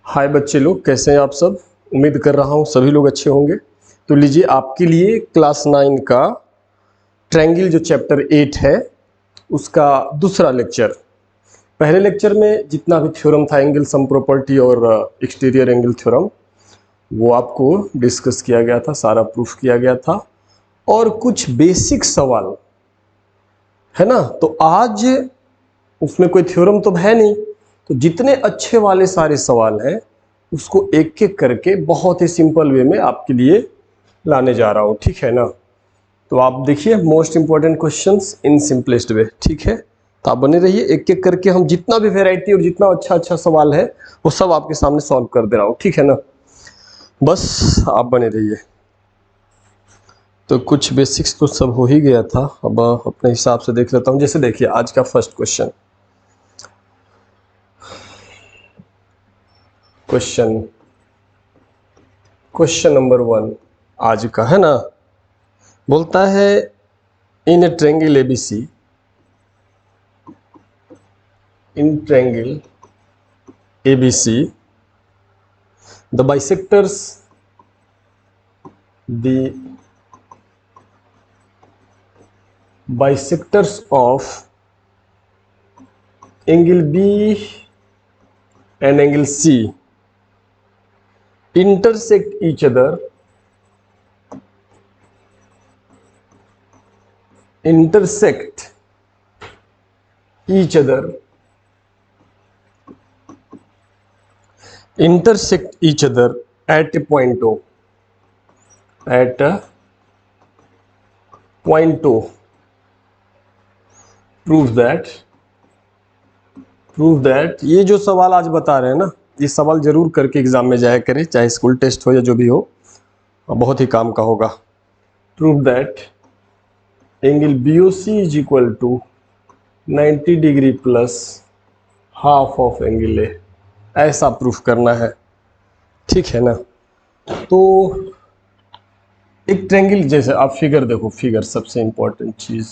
हाय बच्चे लोग, कैसे हैं आप सब। उम्मीद कर रहा हूँ सभी लोग अच्छे होंगे। तो लीजिए आपके लिए क्लास 9 का ट्रायंगल जो चैप्टर 8 है उसका दूसरा लेक्चर। पहले लेक्चर में जितना भी थ्योरम था, एंगल सम प्रॉपर्टी और एक्सटीरियर एंगल थ्योरम, वो आपको डिस्कस किया गया था, सारा प्रूफ किया गया था और कुछ बेसिक सवाल है ना। तो आज उसमें कोई थ्योरम तो है नहीं, तो जितने अच्छे वाले सारे सवाल हैं उसको एक एक करके बहुत ही सिंपल वे में आपके लिए लाने जा रहा हूँ, ठीक है ना। तो आप देखिए, most important questions in simplest way, ठीक है। तो आप बने रहिए, एक एक करके हम जितना भी वैरायटी और जितना अच्छा अच्छा सवाल है वो सब आपके सामने सॉल्व कर दे रहा हूँ, ठीक है ना। बस आप बने रहिए। तो कुछ बेसिक्स तो सब हो ही गया था, अब अपने हिसाब से देख लेता हूँ। जैसे देखिए आज का फर्स्ट क्वेश्चन नंबर 1 आज का है ना। बोलता है in a triangle ABC, in triangle ABC the bisectors of angle B and angle C intersect each other at a point O. Prove that ये जो सवाल आज बता रहे हैं ना, ये सवाल जरूर करके एग्जाम में जाया करें, चाहे स्कूल टेस्ट हो या जो भी हो, बहुत ही काम का होगा। Prove that angle BOC is equal to 90 degree plus half of angle A, ऐसा प्रूफ करना है, ठीक है ना। तो एक ट्रायंगल, जैसे आप फिगर देखो, फिगर सबसे इंपॉर्टेंट चीज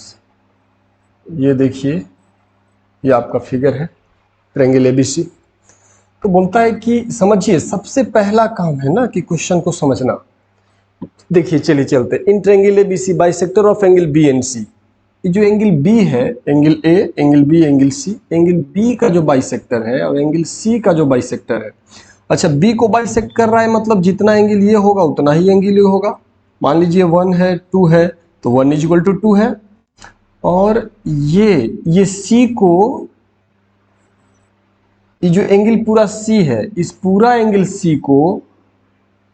ये देखिए, ये आपका फिगर है ट्रायंगल एबीसी। तो बोलता है कि समझिए, सबसे पहला काम है ना कि क्वेश्चन को समझना। देखिए चलिए चलते, in triangle ABC bisector of angle B and C. ये जो एंगल बी है, angle A, angle B, angle C, angle B का जो बाइसेक्टर है और एंगल सी का जो बाइसेक्टर है। अच्छा, बी को बाइसेक्ट कर रहा है, मतलब जितना एंगल ये होगा उतना ही एंगल ये होगा। मान लीजिए 1 है, 2 है, तो 1 इज इक्वल टू 2 है। और ये सी को, ये जो एंगल पूरा सी है, इस पूरा एंगल सी को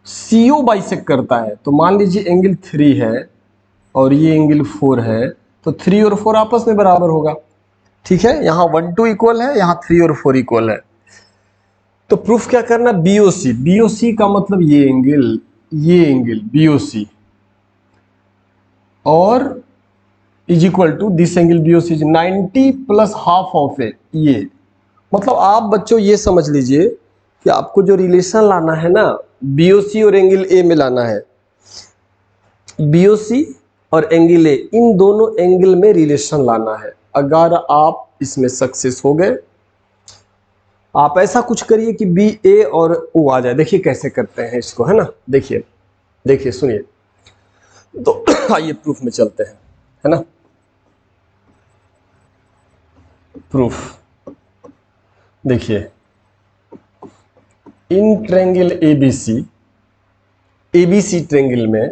CO बाइसेक्ट करता है। तो मान लीजिए एंगल 3 है और ये एंगल 4 है, तो 3 और 4 आपस में बराबर होगा, ठीक है। यहाँ 1 2 इक्वल है, यहाँ 3 और 4 इक्वल है। तो प्रूफ क्या करना, BOC का मतलब ये एंगल BOC और is equal to this angle BOC is 90 plus half of A. ये मतलब आप बच्चों ये समझ लीजिए कि आपको जो रिलेशन लाना है ना, BOC और एंगल ए में लाना है। BOC और एंगल ए, इन दोनों एंगल में रिलेशन लाना है। अगर आप इसमें सक्सेस हो गए, आप ऐसा कुछ करिए कि BA और O आ जाए। देखिए कैसे करते हैं इसको, है ना। देखिए सुनिए, तो आइए प्रूफ में चलते हैं, है ना। प्रूफ देखिए, इन ट्रायंगल ABC ट्रायंगल में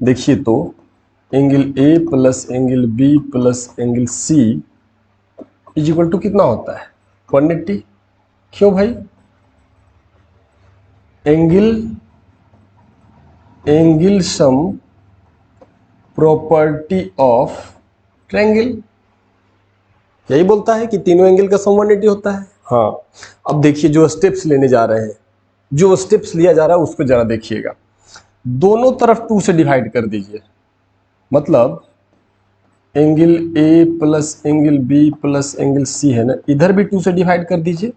देखिए, तो angle A plus angle B plus angle C is equal to कितना होता है, 180। क्यों भाई, angle sum property of triangle यही बोलता है कि तीनों एंगल का सम 180 होता है। हाँ, अब देखिए जो स्टेप्स लेने जा रहे हैं, जो स्टेप्स लिया जा रहा है उसको जरा देखिएगा। दोनों तरफ 2 से डिवाइड कर दीजिए, मतलब angle A plus angle B plus angle C है ना, इधर भी 2 से डिवाइड कर दीजिए।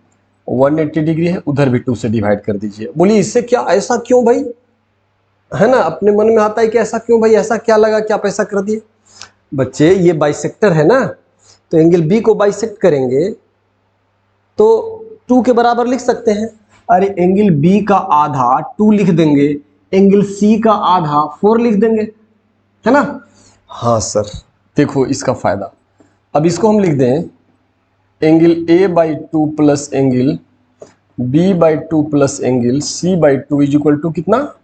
180 डिग्री है, उधर भी 2 से डिवाइड कर दीजिए। बोलिए इससे क्या, ऐसा क्यों भाई, है ना। अपने मन में आता है कि ऐसा क्यों भाई, ऐसा क्या लगा कि आप ऐसा कर दिए। बच्चे ये बाइसेक्टर है ना, तो एंगल B को बाइसेक्ट करेंगे तो 2 के बराबर लिख सकते हैं। अरे एंगल बी का आधा 2 लिख देंगे, एंगल सी का आधा 4 लिख देंगे, है ना। हाँ सर, देखो इसका फायदा, अब इसको हम लिख दें angle a/2 plus angle b/2 plus angle c/2 is equal to कितना,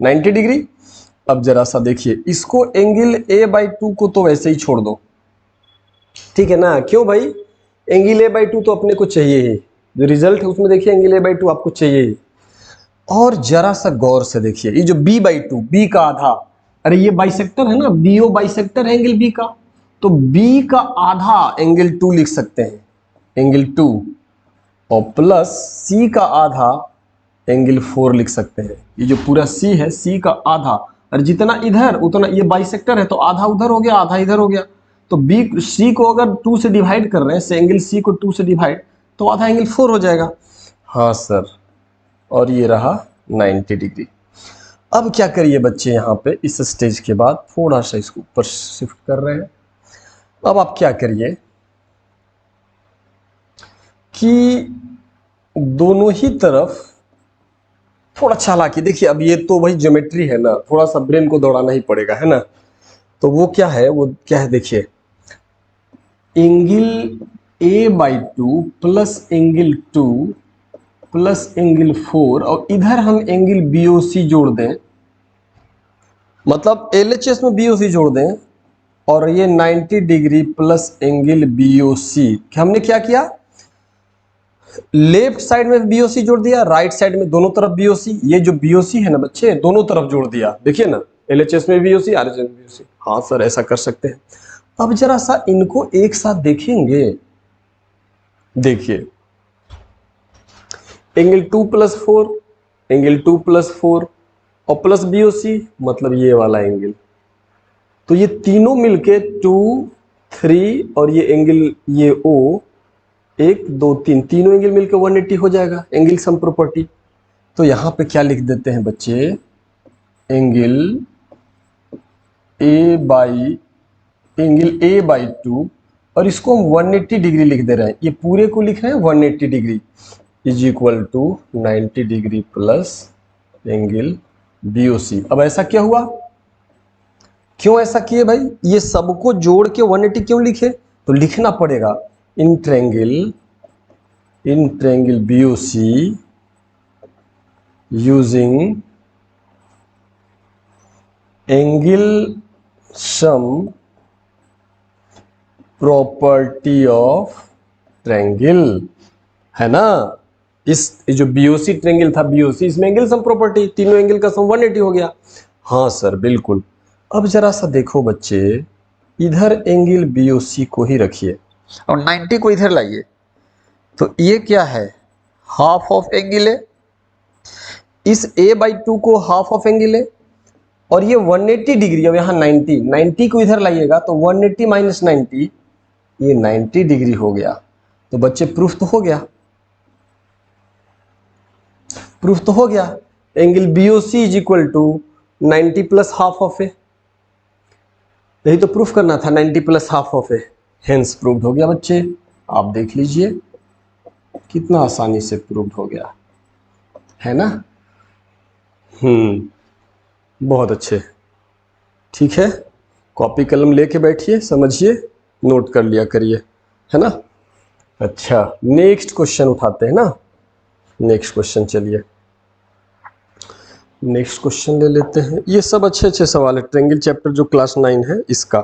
90 डिग्री। अब जरा सा देखिए, इसको एंगल a/2 को तो वैसे ही छोड़ दो, ठीक है ना, क्यों भाई, एंगल a/2 तो अपने को चाहिए ही, जो रिजल्ट है उसमें देखिए एंगल a/2 आपको चाहिए ही। और जरा सा गौर से देखिए, ये जो b/2, b का आधा, अरे ये बाइसेक्टर है ना, BO बाइसेक्टर है एंगल b का, तो b का आधा एंगल 2 लिख सकते हैं, एंगल 2, और प्लस c का आधा एंगल 4 लिख सकते हैं। ये जो पूरा c है, c का आधा, और जितना इधर उतना, ये बाइसेक्टर है तो आधा उधर हो गया आधा इधर हो गया, तो c को अगर 2 से डिवाइड कर रहे हैं, से एंगल c को 2 से डिवाइड, तो आधा एंगल 4 हो जाएगा। हाँ सर, और ये रहा 90 डिग्री। अब क्या करिए बच्चे, यहाँ पे इस स्टेज के बाद थोड़ा सा इसको ऊपर शिफ्ट कर रहे हैं। अब आप क्या करिए कि दोनों ही तरफ थोड़ा चालाकी, देखिए अब ये तो वही ज्योमेट्री है ना, थोड़ा सा ब्रेन को दौड़ाना ही पड़ेगा, है ना। तो वो क्या है, देखिए angle a/2 plus angle 2 plus angle 4, और इधर हम एंगल BOC जोड़ दें, मतलब LHS में BOC जोड़ दें, और ये 90 डिग्री प्लस एंगल BOC, हमने क्या किया, लेफ्ट साइड में BOC जोड़ दिया, राइट साइड में दोनों तरफ BOC, ये जो BOC है ना बच्चे, दोनों तरफ जोड़ दिया, देखिए ना, LHS में BOC, RHS में BOC। हाँ सर, ऐसा कर सकते हैं। अब जरा सा इनको एक साथ देखेंगे, देखिए एंगल 2 प्लस 4, एंगल 2 प्लस 4 और प्लस BOC, मतलब ये वाला एंगल, तो ये तीनों मिलके 2, 3 और ये एंगल, ये O, 1, 2, 3, तीनों एंगल मिलकर 180 हो जाएगा, एंगल सम प्रॉपर्टी। तो यहां पे क्या लिख देते हैं बच्चे, एंगल a/2, और इसको हम 180 डिग्री लिख दे रहे हैं, ये पूरे को लिख रहे हैं 180 degree is equal to 90 degree plus angle BOC। अब ऐसा क्या हुआ, क्यों ऐसा किए भाई, ये सबको जोड़ के 180 क्यों लिखे, तो लिखना पड़ेगा in triangle BOC using angle sum property of triangle, है ना। इस जो BOC ट्रायंगल था, BOC, इसमें एंगल सम प्रॉपर्टी, तीनों एंगल का सम 180 हो गया। हाँ सर बिल्कुल। अब जरा सा देखो बच्चे, इधर एंगल BOC को ही रखिए और 90 को इधर लाइए, तो ये क्या है, हाफ ऑफ एंगल है, इस a/2 को हाफ ऑफ एंगल है, और ये 180 डिग्री, अब यहाँ 90 को इधर लाइएगा तो 180 माइनस 90, ये 90 डिग्री हो गया। तो बच्चे प्रूफ तो हो गया, angle BOC is equal to 90 plus half of A, यही तो प्रूफ करना था, 90 plus half of A, hence proved हो गया बच्चे। आप देख लीजिए कितना आसानी से प्रूव्ड हो गया, है ना। बहुत अच्छे, ठीक है, कॉपी कलम लेके बैठिए, समझिए, नोट कर लिया करिए, है ना। अच्छा, नेक्स्ट क्वेश्चन उठाते हैं ना, नेक्स्ट क्वेश्चन, चलिए नेक्स्ट क्वेश्चन ले लेते हैं। ये सब अच्छे अच्छे सवाल है, ट्रायंगल चैप्टर जो क्लास 9 है इसका।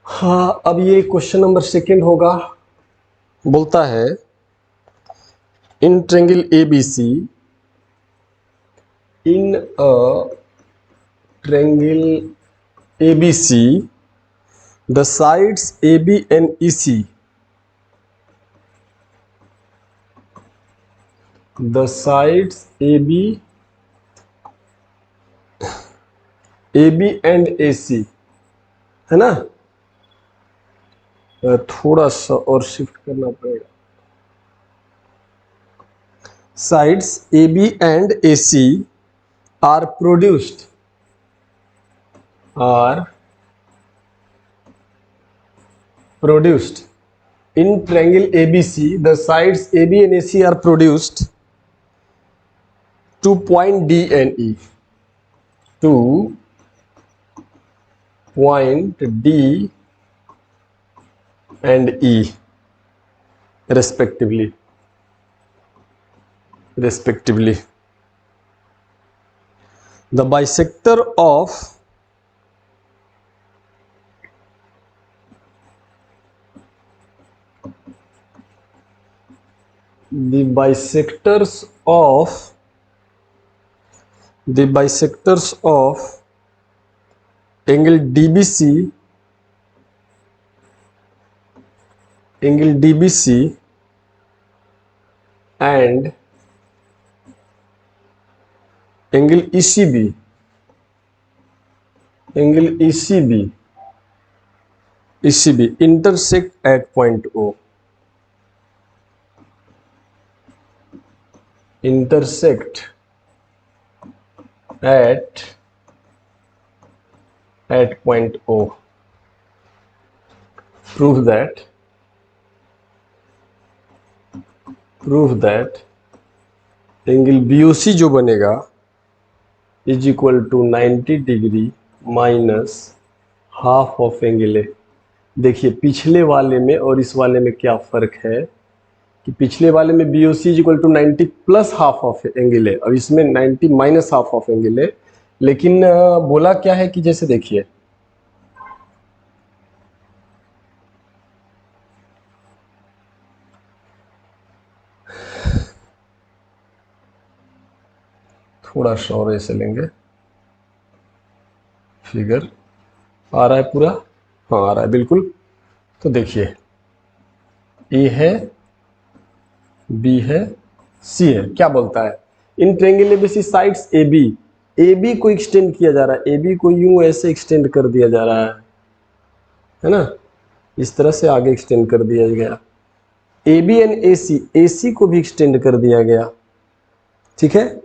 हाँ, अब ये क्वेश्चन नंबर 2 होगा, बोलता है इन triangle ABC, in triangle ABC the sides AB and EC, the sides AB and AC, है ना। थोड़ा सा और शिफ्ट करना पड़ेगा, sides AB and AC are produced in triangle ABC, the sides AB and AC are produced two point D and E, two point D and E respectively. The bisector of the bisectors of angle DBC and angle ECB intersect at point O. Intersect at point O. Prove that angle BOC जो बनेगा is equal to 90 degree minus half of angle A. देखिए पिछले वाले में और इस वाले में क्या फर्क है कि पिछले वाले में BOC is equal to 90 plus half of angle A, अब इसमें 90 minus half of angle A. लेकिन बोला क्या है कि जैसे देखिए थोड़ा सा और ऐसे लेंगे, फिगर आ रहा है पूरा, हाँ आ रहा है बिल्कुल। तो देखिए ए है, बी है, सी है, क्या बोलता है इन ट्रायंगल एबीसी साइड्स AB को एक्सटेंड किया जा रहा है, AB को यूं ऐसे एक्सटेंड कर दिया जा रहा है ना, इस तरह से आगे एक्सटेंड कर दिया गया। AB एंड AC को भी एक्सटेंड कर दिया गया, ठीक है।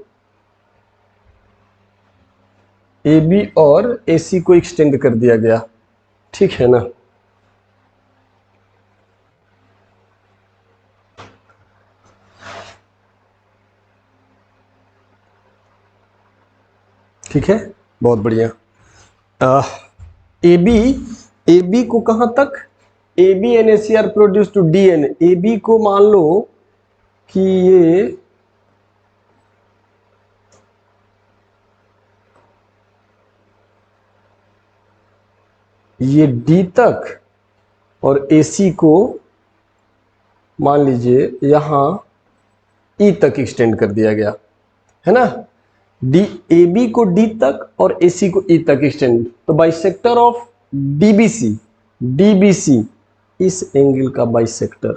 AB और AC को एक्सटेंड कर दिया गया, ठीक है ना। ठीक है, बहुत बढ़िया। AB को कहां तक, AB and AC are produced to DN। AB को मान लो कि ये D तक और AC को मान लीजिए यहां E तक एक्सटेंड कर दिया गया है ना। AB को D तक और AC को E तक एक्सटेंड, तो बाइसेक्टर ऑफ DBC इस एंगल का बाइसेक्टर,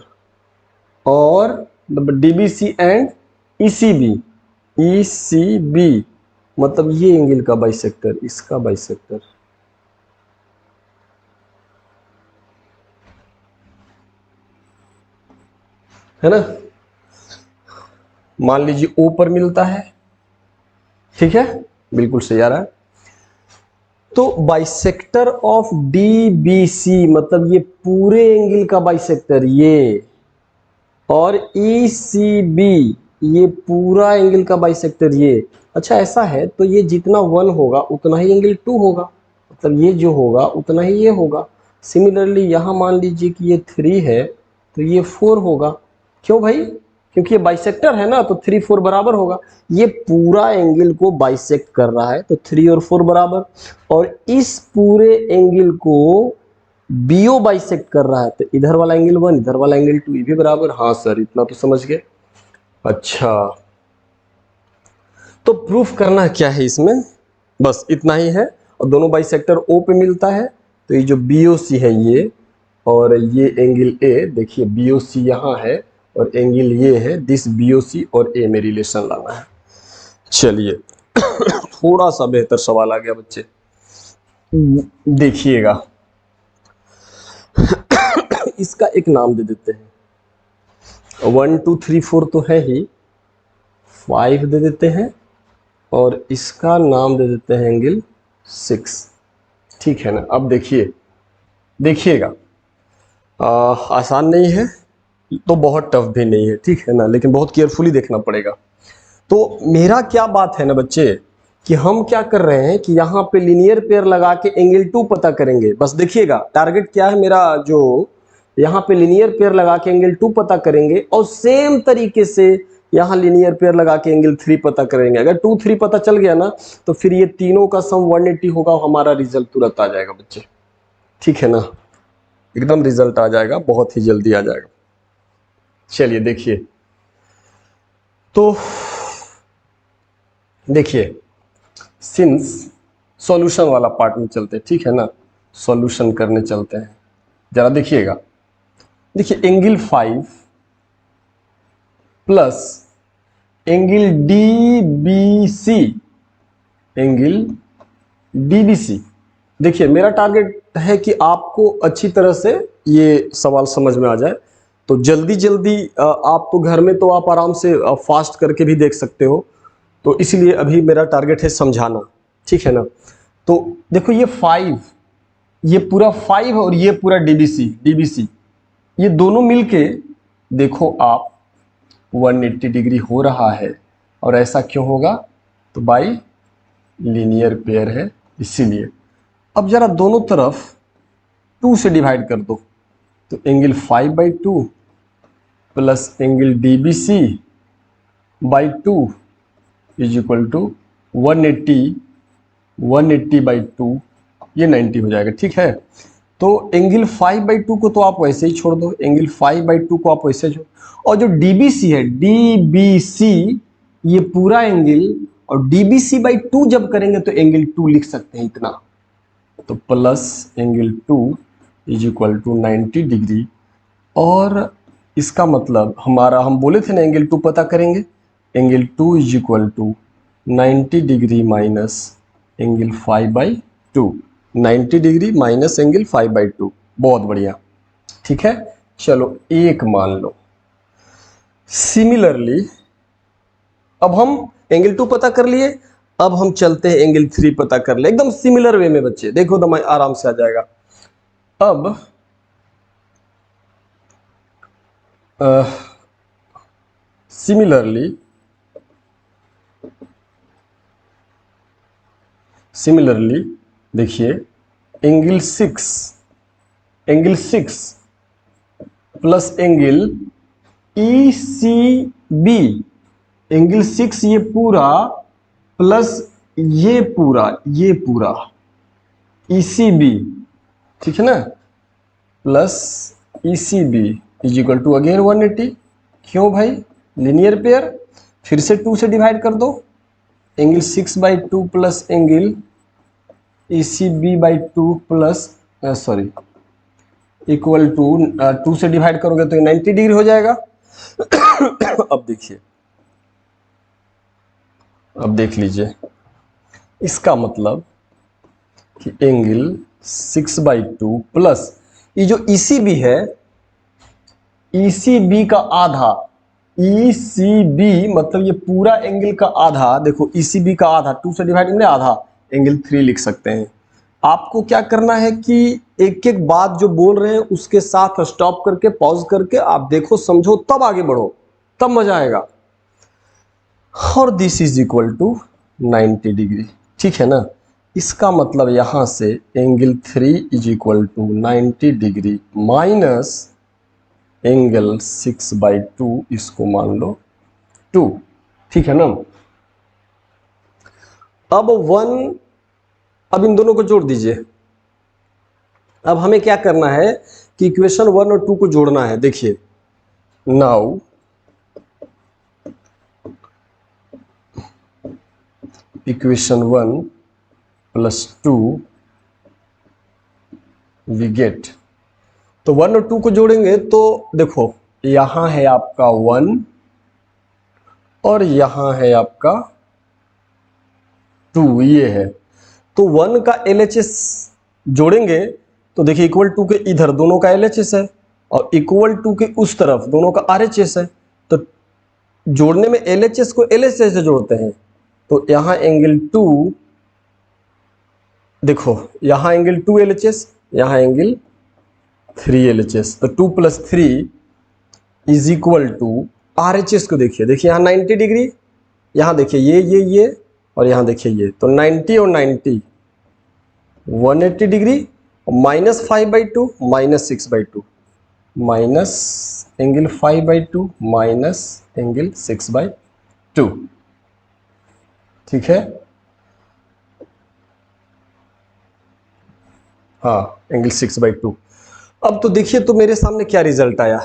और DBC एंड ECB मतलब ये एंगल का बाइसेक्टर, इसका बाइसेक्टर है ना। मान लीजिए O पर मिलता है, ठीक है, बिल्कुल सही आ रहा है। तो बाइसेक्टर ऑफ DBC मतलब ये पूरे एंगल का बाइसेक्टर ये, और ECB ये पूरा एंगल का बाइसेक्टर ये। अच्छा ऐसा है तो ये जितना 1 होगा उतना ही एंगल 2 होगा, मतलब ये जो होगा उतना ही ये होगा। सिमिलरली यहां मान लीजिए कि ये 3 है तो ये 4 होगा, क्यों भाई, क्योंकि ये बाइसेक्टर है ना, तो 3 4 बराबर होगा। ये पूरा एंगल को बाइसेक्ट कर रहा है तो 3 और 4 बराबर, और इस पूरे एंगल को BO बाइसेक्ट कर रहा है तो इधर वाला एंगल 1 इधर वाला एंगल 2 ये भी बराबर। हाँ सर इतना तो समझ गए। अच्छा तो प्रूफ करना क्या है इसमें, बस इतना ही है। और दोनों बाइसेक्टर O पे मिलता है तो ये जो BOC है ये, और ये एंगल A, देखिए BOC यहाँ है और एंगल ये है, दिस BOC और A में रिलेशन लाना है। चलिए थोड़ा सा बेहतर सवाल आ गया बच्चे, देखिएगा इसका एक नाम दे देते हैं, 1 2 3 4 तो है ही, 5 दे देते हैं, और इसका नाम दे देते हैं एंगल 6, ठीक है ना। अब देखिएगा आसान नहीं है तो बहुत टफ भी नहीं है, ठीक है ना, लेकिन बहुत केयरफुली देखना पड़ेगा। तो मेरा क्या बात है ना बच्चे कि हम क्या कर रहे हैं कि यहाँ पे लीनियर पेयर लगा के एंगल 2 पता करेंगे। बस देखिएगा टारगेट क्या है मेरा, जो यहाँ पे लीनियर पेयर लगा के एंगल 2 पता करेंगे और सेम तरीके से यहाँ लीनियर पेयर लगा के एंगल 3 पता करेंगे। अगर 2, 3 पता चल गया ना तो फिर ये तीनों का सम 180 होगा, हमारा रिजल्ट तुरंत आ जाएगा बच्चे। ठीक है ना, एकदम रिजल्ट आ जाएगा, बहुत ही जल्दी आ जाएगा। चलिए देखिए, तो देखिए सिंस सॉल्यूशन वाला पार्ट में चलते हैं, ठीक है ना, सॉल्यूशन करने चलते हैं। जरा देखिएगा, देखिए angle 5 plus angle DBC, angle DBC। देखिए मेरा टारगेट है कि आपको अच्छी तरह से ये सवाल समझ में आ जाए, तो जल्दी जल्दी आप तो घर में तो आप आराम से फास्ट करके भी देख सकते हो, तो इसलिए अभी मेरा टारगेट है समझाना। ठीक है ना, तो देखो ये 5, ये पूरा 5 और ये पूरा DBC ये दोनों मिलके देखो आप 180 डिग्री हो रहा है। और ऐसा क्यों होगा, तो बाई लीनियर पेयर है इसीलिए। अब जरा दोनों तरफ 2 से डिवाइड कर दो, तो angle 5/2 plus angle DBC by 2 is equal to 180/2, ये 90 हो जाएगा। ठीक है, तो एंगल 5/2 को तो आप वैसे ही छोड़ दो, एंगल 5/2 को आप वैसे छोड़, और जो DBC है, DBC ये पूरा एंगल, और DBC/2 जब करेंगे तो एंगल 2 लिख सकते हैं इतना, तो plus angle 2 is equal to 90 degree. और इसका मतलब हमारा, हम बोले थे ना एंगल 2 पता करेंगे, angle 2 is equal to 90 degree minus angle 5/2, 90 degree minus angle 5/2। बहुत बढ़िया, ठीक है। चलो एक मान लो। सिमिलरली अब हम एंगल 2 पता कर लिए, अब हम चलते हैं एंगल 3 पता कर ले, एकदम सिमिलर वे में बच्चे, देखो तो आराम से आ जाएगा। अब सिमिलरली देखिए angle 6 plus angle ECB, angle 6 ये पूरा प्लस ये पूरा ECB, ठीक है ना, plus ECB is equal to again 180। क्यों भाई, लीनियर पेयर, फिर से 2 से डिवाइड कर दो, angle 6/2 plus angle ECB/2 plus sorry equal to 2 से डिवाइड करोगे तो 90 डिग्री हो जाएगा। अब देखिए, अब देख लीजिए, इसका मतलब कि एंगल 6/2 प्लस ये जो ECB है, ECB का आधा, ECB मतलब ये पूरा एंगल का आधा, देखो ECB का आधा 2 से डिवाइड में आधा, एंगल 3 लिख सकते हैं। आपको क्या करना है कि एक एक बात जो बोल रहे हैं उसके साथ स्टॉप करके, पॉज करके आप देखो, समझो, तब आगे बढ़ो, तब मजा आएगा। और this is equal to 90 degree, ठीक है ना। इसका मतलब यहां से angle 3 is equal to 90 degree minus angle 6/2, इसको मान लो 2, ठीक है ना। अब 1, अब इन दोनों को जोड़ दीजिए। अब हमें क्या करना है कि इक्वेशन 1 और 2 को जोड़ना है। देखिए now equation 1 plus 2 we get, तो 1 और 2 को जोड़ेंगे तो देखो यहां है आपका 1 और यहां है आपका 2, ये है, तो 1 का LHS जोड़ेंगे तो देखिए इक्वल टू के इधर दोनों का LHS है और इक्वल टू के उस तरफ दोनों का RHS है, तो जोड़ने में LHS को LHS से जोड़ते हैं, तो यहां एंगल 2, देखो यहां एंगल 2 LHS, यहां एंगल 3 LHS, तो 2 + 3 इज इक्वल टू RHS को देखिए, देखिए यहां 90 डिग्री यहाँ देखिए ये और यहाँ देखिए ये, तो 90 और 90 180 degree, -5/2 -6/2, minus angle 5/2 minus angle 6/2, ठीक है। हाँ, एंगल 6/2। अब तो देखिए तो मेरे सामने क्या रिजल्ट आया,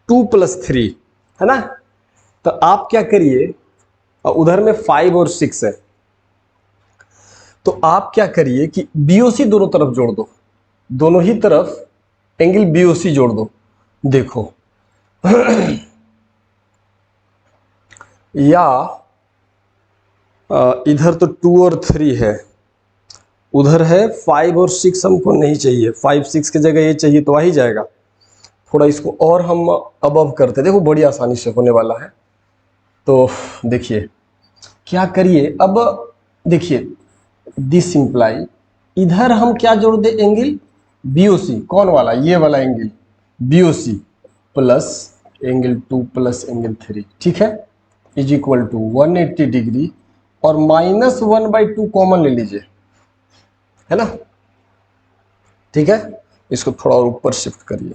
2 + 3 है ना। तो आप क्या करिए, उधर में 5 और 6 है, तो आप क्या करिए कि बीओसी दोनों तरफ जोड़ दो, दोनों ही तरफ एंगल बीओसी जोड़ दो। देखो या इधर तो 2 और 3 है, उधर है 5 और 6, हमको नहीं चाहिए, 5 6 की जगह ये चाहिए तो आ ही जाएगा। थोड़ा इसको और हम अबव करते, देखो बड़ी आसानी से होने वाला है। तो देखिए क्या करिए, अब देखिए दिस इंप्लाई, इधर हम क्या जोड़ दे, एंगल बीओसी, कौन वाला, ये वाला angle BOC plus angle 2 plus angle 3, ठीक है, इज इक्वल टू 180 डिग्री और -1/2 कॉमन ले लीजिए, है ना, ठीक है। इसको थोड़ा और ऊपर शिफ्ट करिए,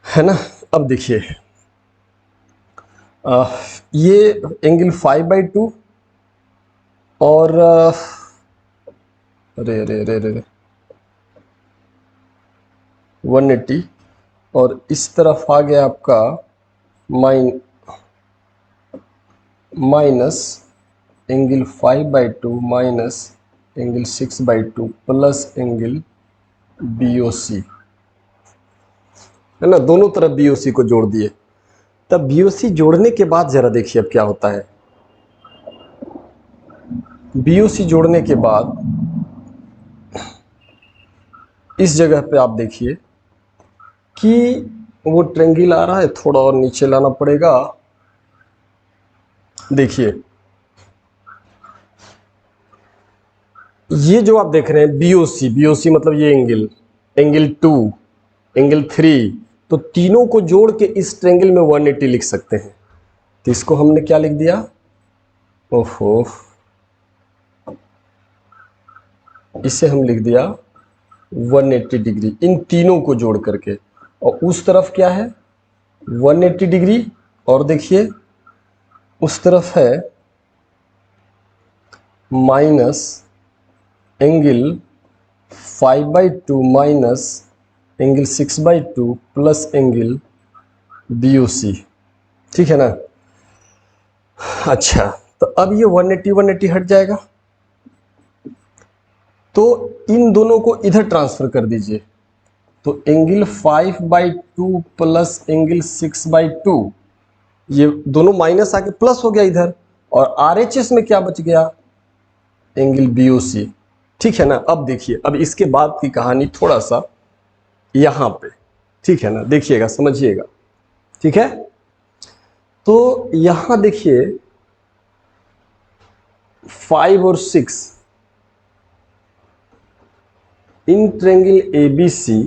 है ना। अब देखिए ये एंगल 5/2 और अरे अरे अरे अरे 180, और इस तरफ आ गया आपका minus angle 5/2 minus angle 6/2 plus angle BOC, है ना, दोनों तरफ बीओसी को जोड़ दिए। तब बीओसी जोड़ने के बाद जरा देखिए अब क्या होता है, बीओसी जोड़ने के बाद इस जगह पे आप देखिए कि वो ट्रेंगल आ रहा है, थोड़ा और नीचे लाना पड़ेगा। देखिए ये जो आप देख रहे हैं बीओसी, बीओसी मतलब ये एंगल 2, एंगल 3, तो तीनों को जोड़ के इस ट्रेंगल में 180 लिख सकते हैं। तो इसको हमने क्या लिख दिया, ओहो, इसे हम लिख दिया 180 डिग्री इन तीनों को जोड़ करके, और उस तरफ क्या है 180 डिग्री, और देखिए उस तरफ है minus angle 5/2 minus angle 6/2 plus angle BOC, ठीक है ना। अच्छा, तो अब ये 180 हट जाएगा, तो इन दोनों को इधर ट्रांसफर कर दीजिए, तो एंगल 5/2 प्लस एंगल 6/2, ये दोनों माइनस आके प्लस हो गया इधर, और आरएचएस में क्या बच गया, एंगल बीओसी, ठीक है ना। अब देखिए, अब इसके बाद की कहानी थोड़ा सा यहां पे, ठीक है ना, देखिएगा समझिएगा, ठीक है। तो यहां देखिए 5 और 6 in triangle ABC,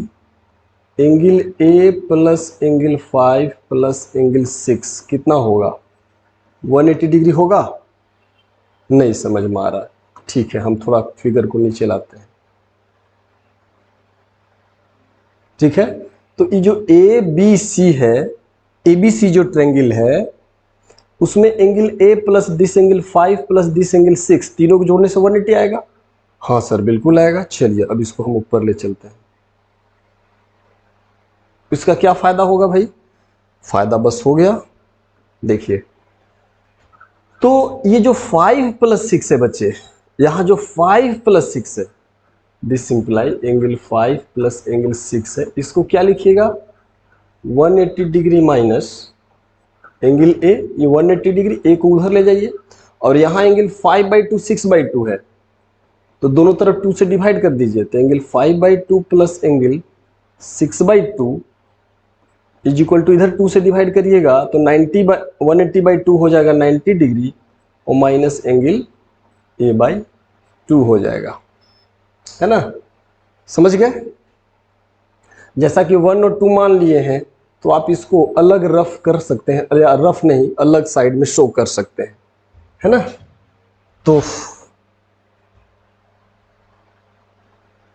angle A plus angle 5 plus angle 6 कितना होगा, 180 डिग्री होगा, नहीं समझ में आ रहा है, ठीक है, हम थोड़ा फिगर को नीचे लाते हैं, ठीक है। तो ये जो ए बी सी है, ए बी सी जो ट्रेंगल है, उसमें angle A plus this angle 5 plus this angle 6 तीनों को जोड़ने से 180 आएगा। हाँ सर बिल्कुल आएगा। चलिए अब इसको हम ऊपर ले चलते हैं। इसका क्या फायदा होगा भाई, फायदा बस हो गया, देखिए तो ये जो 5 + 6 है बच्चे, यहां जो 5 + 6 है, this imply angle 5 plus angle 6 है, इसको क्या लिखिएगा 180 डिग्री माइनस एंगल ए, ये 180 डिग्री, ए को उधर ले जाइए, और यहां एंगल 5/2 6/2 है, तो दोनों तरफ 2 से डिवाइड कर दीजिए, तो angle 5/2 plus angle 6/2 is equal to, इधर 2 से डिवाइड करिएगा तो 180/2 हो जाएगा 90 डिग्री, और माइनस एंगल a/2 हो जाएगा, है ना, समझ गए। जैसा कि 1 और 2 मान लिए हैं, तो आप इसको अलग रफ कर सकते हैं, या रफ नहीं, अलग साइड में शो कर सकते हैं, है ना। तो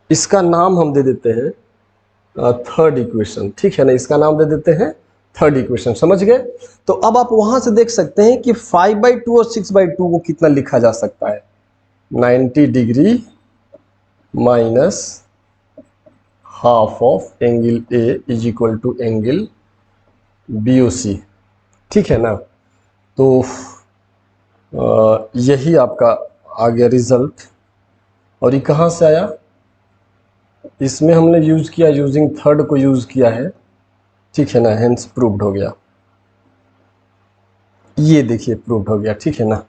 इसका नाम हम दे देते हैं थर्ड इक्वेशन, ठीक है ना, इसका नाम दे देते हैं थर्ड इक्वेशन, समझ गए। तो अब आप वहां से देख सकते हैं कि 5/2 और 6/2 को कितना लिखा जा सकता है, 90 degree minus half of angle A is equal to angle BOC, ठीक है ना। तो यही आपका आ गया रिजल्ट। और ये कहाँ से आया, इसमें हमने यूज किया, यूजिंग थर्ड को यूज किया है, ठीक है ना, हेंस प्रूव्ड हो गया। ये देखिए प्रूव्ड हो गया, ठीक है ना।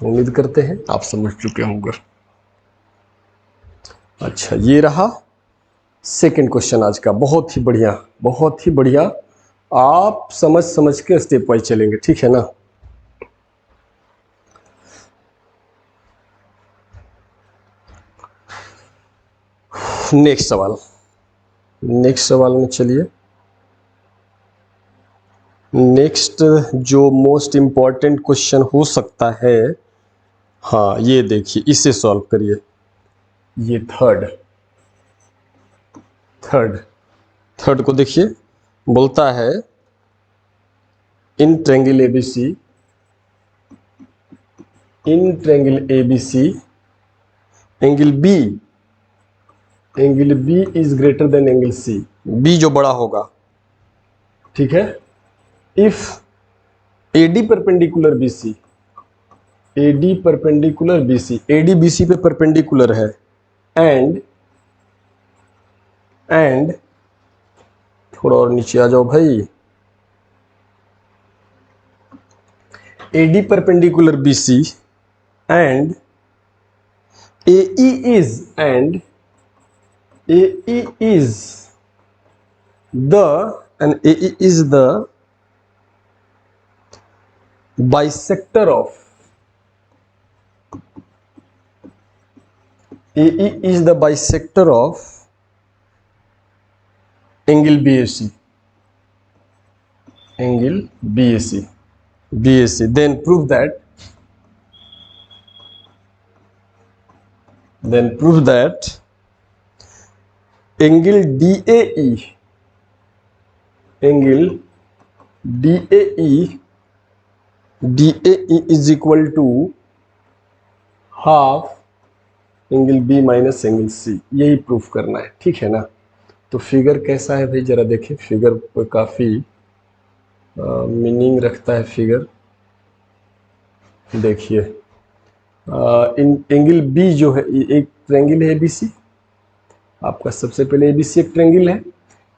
उम्मीद करते हैं आप समझ चुके होंगे। अच्छा, ये रहा सेकंड क्वेश्चन आज का, बहुत ही बढ़िया, बहुत ही बढ़िया। आप समझ समझ के स्टेप वाइज चलेंगे, ठीक है ना। नेक्स्ट सवाल, नेक्स्ट सवाल में चलिए। नेक्स्ट जो मोस्ट इंपॉर्टेंट क्वेश्चन हो सकता है, हाँ ये देखिए, इसे सॉल्व करिए। ये थर्ड को देखिए, बोलता है इन triangle ABC angle B is greater than angle C, B जो बड़ा होगा, ठीक है। If AD perpendicular BC, AD BC पे परपेंडिकुलर है, एंड थोड़ा और नीचे आ जाओ भाई, AD perpendicular BC and AE is the bisector of angle BAC, then prove that angle DAE is equal to half angle B minus angle C, यही proof करना है, ठीक है ना। तो फिगर कैसा है भाई, जरा देखें, फिगर पर काफी मीनिंग रखता है फिगर। देखिए इन एंगल B जो है, एक ट्रायंगल है ABC, आपका सबसे पहले ABC एक ट्रायंगल है,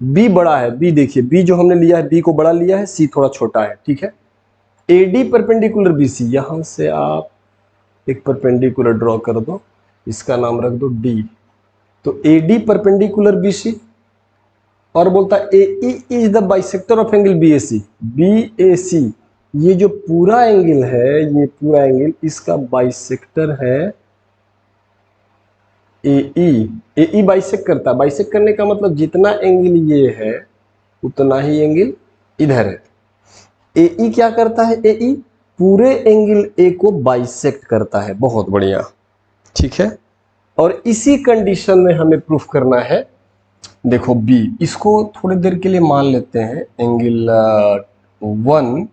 B बड़ा है, B देखिए, B जो हमने लिया है, B को बड़ा लिया है, C थोड़ा छोटा है, ठीक है। AD परपेंडिकुलर BC, यहां से आप एक परपेंडिकुलर ड्रॉ कर दो, इसका नाम रख दो D। तो AD परपेंडिकुलर BC, और बोलता है AE is the bisector of angle BAC, ये जो पूरा एंगल है, ये पूरा एंगल इसका बाइसेक्टर है AE बाइसेक्ट करता है, बाइसेक्ट करने का मतलब जितना एंगल ये है उतना ही एंगल इधर है। AE क्या करता है, AE पूरे एंगल A को बाइसेक्ट करता है, बहुत बढ़िया, ठीक है। और इसी कंडीशन में हमें प्रूफ करना है, देखो B, इसको थोड़ी देर के लिए मान लेते हैं एंगल 1,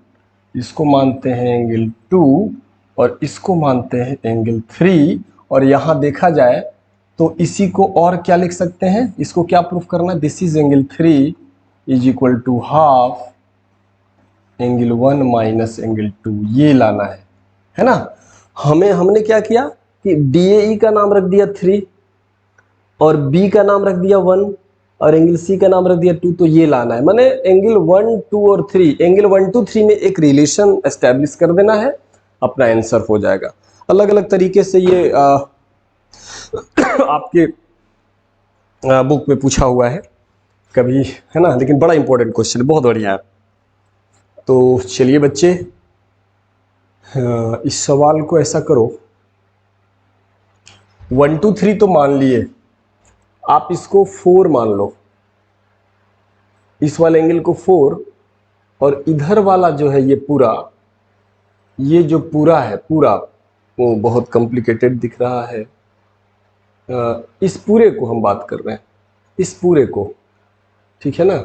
इसको मानते हैं एंगल 2, और इसको मानते हैं एंगल 3। और यहां देखा जाए तो इसी को और क्या लिख सकते हैं, इसको क्या प्रूफ करना है, this is angle 3 is equal to half angle 1 minus angle 2, ये लाना है ना। हमने क्या किया कि DAE का नाम रख दिया 3, और B का नाम रख दिया 1, और एंगल C का नाम रख दिया 2, तो ये लाना है। माने एंगल 1, 2 और 3, एंगल 1, 2, 3 में एक रिलेशन एस्टेब्लिश कर देना है, अपना आंसर हो जाएगा। अलग अलग तरीके से ये आपके बुक में पूछा हुआ है कभी, है ना, लेकिन बड़ा इंपॉर्टेंट क्वेश्चन है, बहुत बढ़िया है। तो चलिए बच्चे, इस सवाल को ऐसा करो, 1, 2, 3 तो मान लिए, आप इसको 4 मान लो, इस वाले एंगल को 4, और इधर वाला जो है ये पूरा, ये जो पूरा है पूरा, वो बहुत कॉम्प्लिकेटेड दिख रहा है। इस पूरे को हम बात कर रहे हैं, इस पूरे को, ठीक है ना।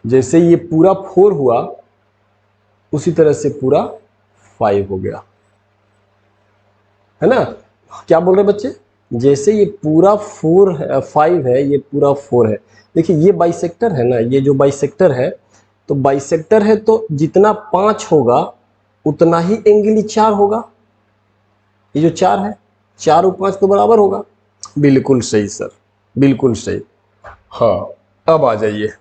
जैसे ये पूरा 4 हुआ, उसी तरह से पूरा 5 हो गया, है ना। क्या बोल रहे बच्चे, जैसे ये पूरा 4 है, 5 है, ये पूरा 4 है। देखिए ये बाइसेक्टर है ना, ये जो बाइसेक्टर है, तो बाइसेक्टर है तो जितना 5 होगा उतना ही एंगल ही 4 होगा। ये जो 4 है, 4 और 5 तो बराबर होगा। बिल्कुल सही सर, बिल्कुल सही। हाँ, अब आ जाइए,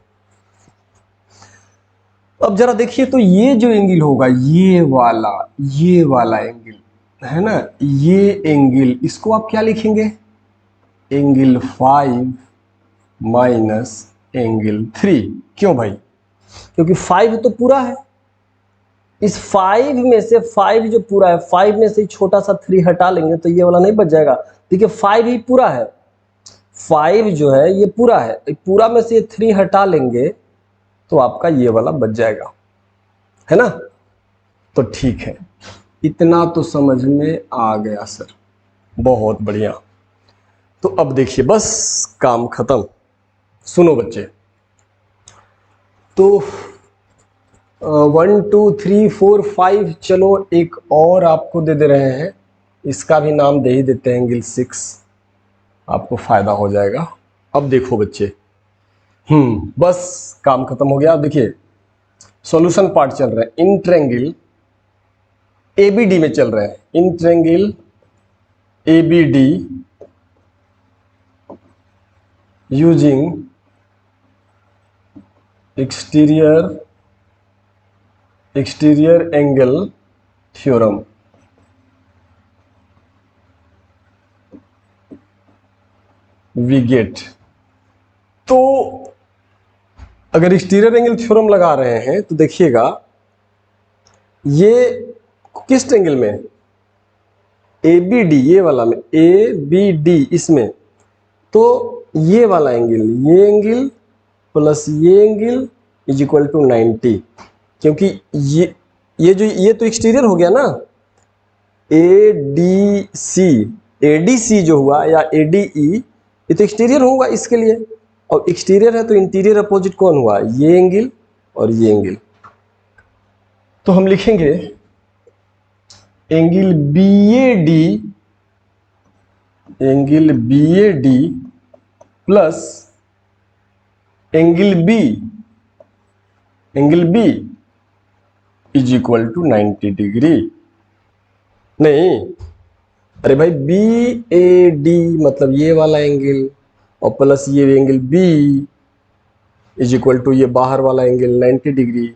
अब जरा देखिए तो ये जो एंगल होगा, ये वाला एंगल है ना, ये एंगल, इसको आप क्या लिखेंगे, एंगल 5 माइनस एंगल 3। क्यों भाई, क्योंकि 5 तो पूरा है, इस 5 में से 5 जो पूरा है, 5 में से छोटा सा 3 हटा लेंगे तो ये वाला नहीं बच जाएगा। देखिए 5 ही पूरा है, 5 जो है ये पूरा है, पूरा में से ये 3 हटा लेंगे तो आपका ये वाला बच जाएगा, है ना। तो ठीक है, इतना तो समझ में आ गया सर, बहुत बढ़िया। तो अब देखिए बस काम खत्म। सुनो बच्चे, तो 1 2 3 4 5, चलो एक और आपको दे रहे हैं, इसका भी नाम दे ही देते हैं एंगल 6, आपको फायदा हो जाएगा। अब देखो बच्चे, बस काम खत्म हो गया। देखिए सॉल्यूशन पार्ट चल रहा है, इन ट्रायंगल एबीडी में चल रहे हैं, in triangle ABD using exterior angle theorem. We get, तो अगर एक्सटीरियर एंगल थ्योरम लगा रहे हैं तो देखिएगा ये किस ट्रायंगल में, एबीडी, ये वाला में, एबीडी इसमें, तो ये वाला एंगल, ये एंगल प्लस ये एंगल इज इक्वल टू 90, क्योंकि ये जो ये तो एक्सटीरियर हो गया ना, एडीसी जो हुआ या एडीई, ये तो एक्सटीरियर होगा इसके लिए, और एक्सटीरियर है तो इंटीरियर अपोजिट कौन हुआ, ये एंगल और ये एंगल। तो हम लिखेंगे angle BAD plus angle B is equal to 90 degree. नहीं, अरे भाई बी ए डी मतलब ये वाला एंगल, और प्लस ये angle B is equal to ये बाहर वाला एंगल 90 डिग्री।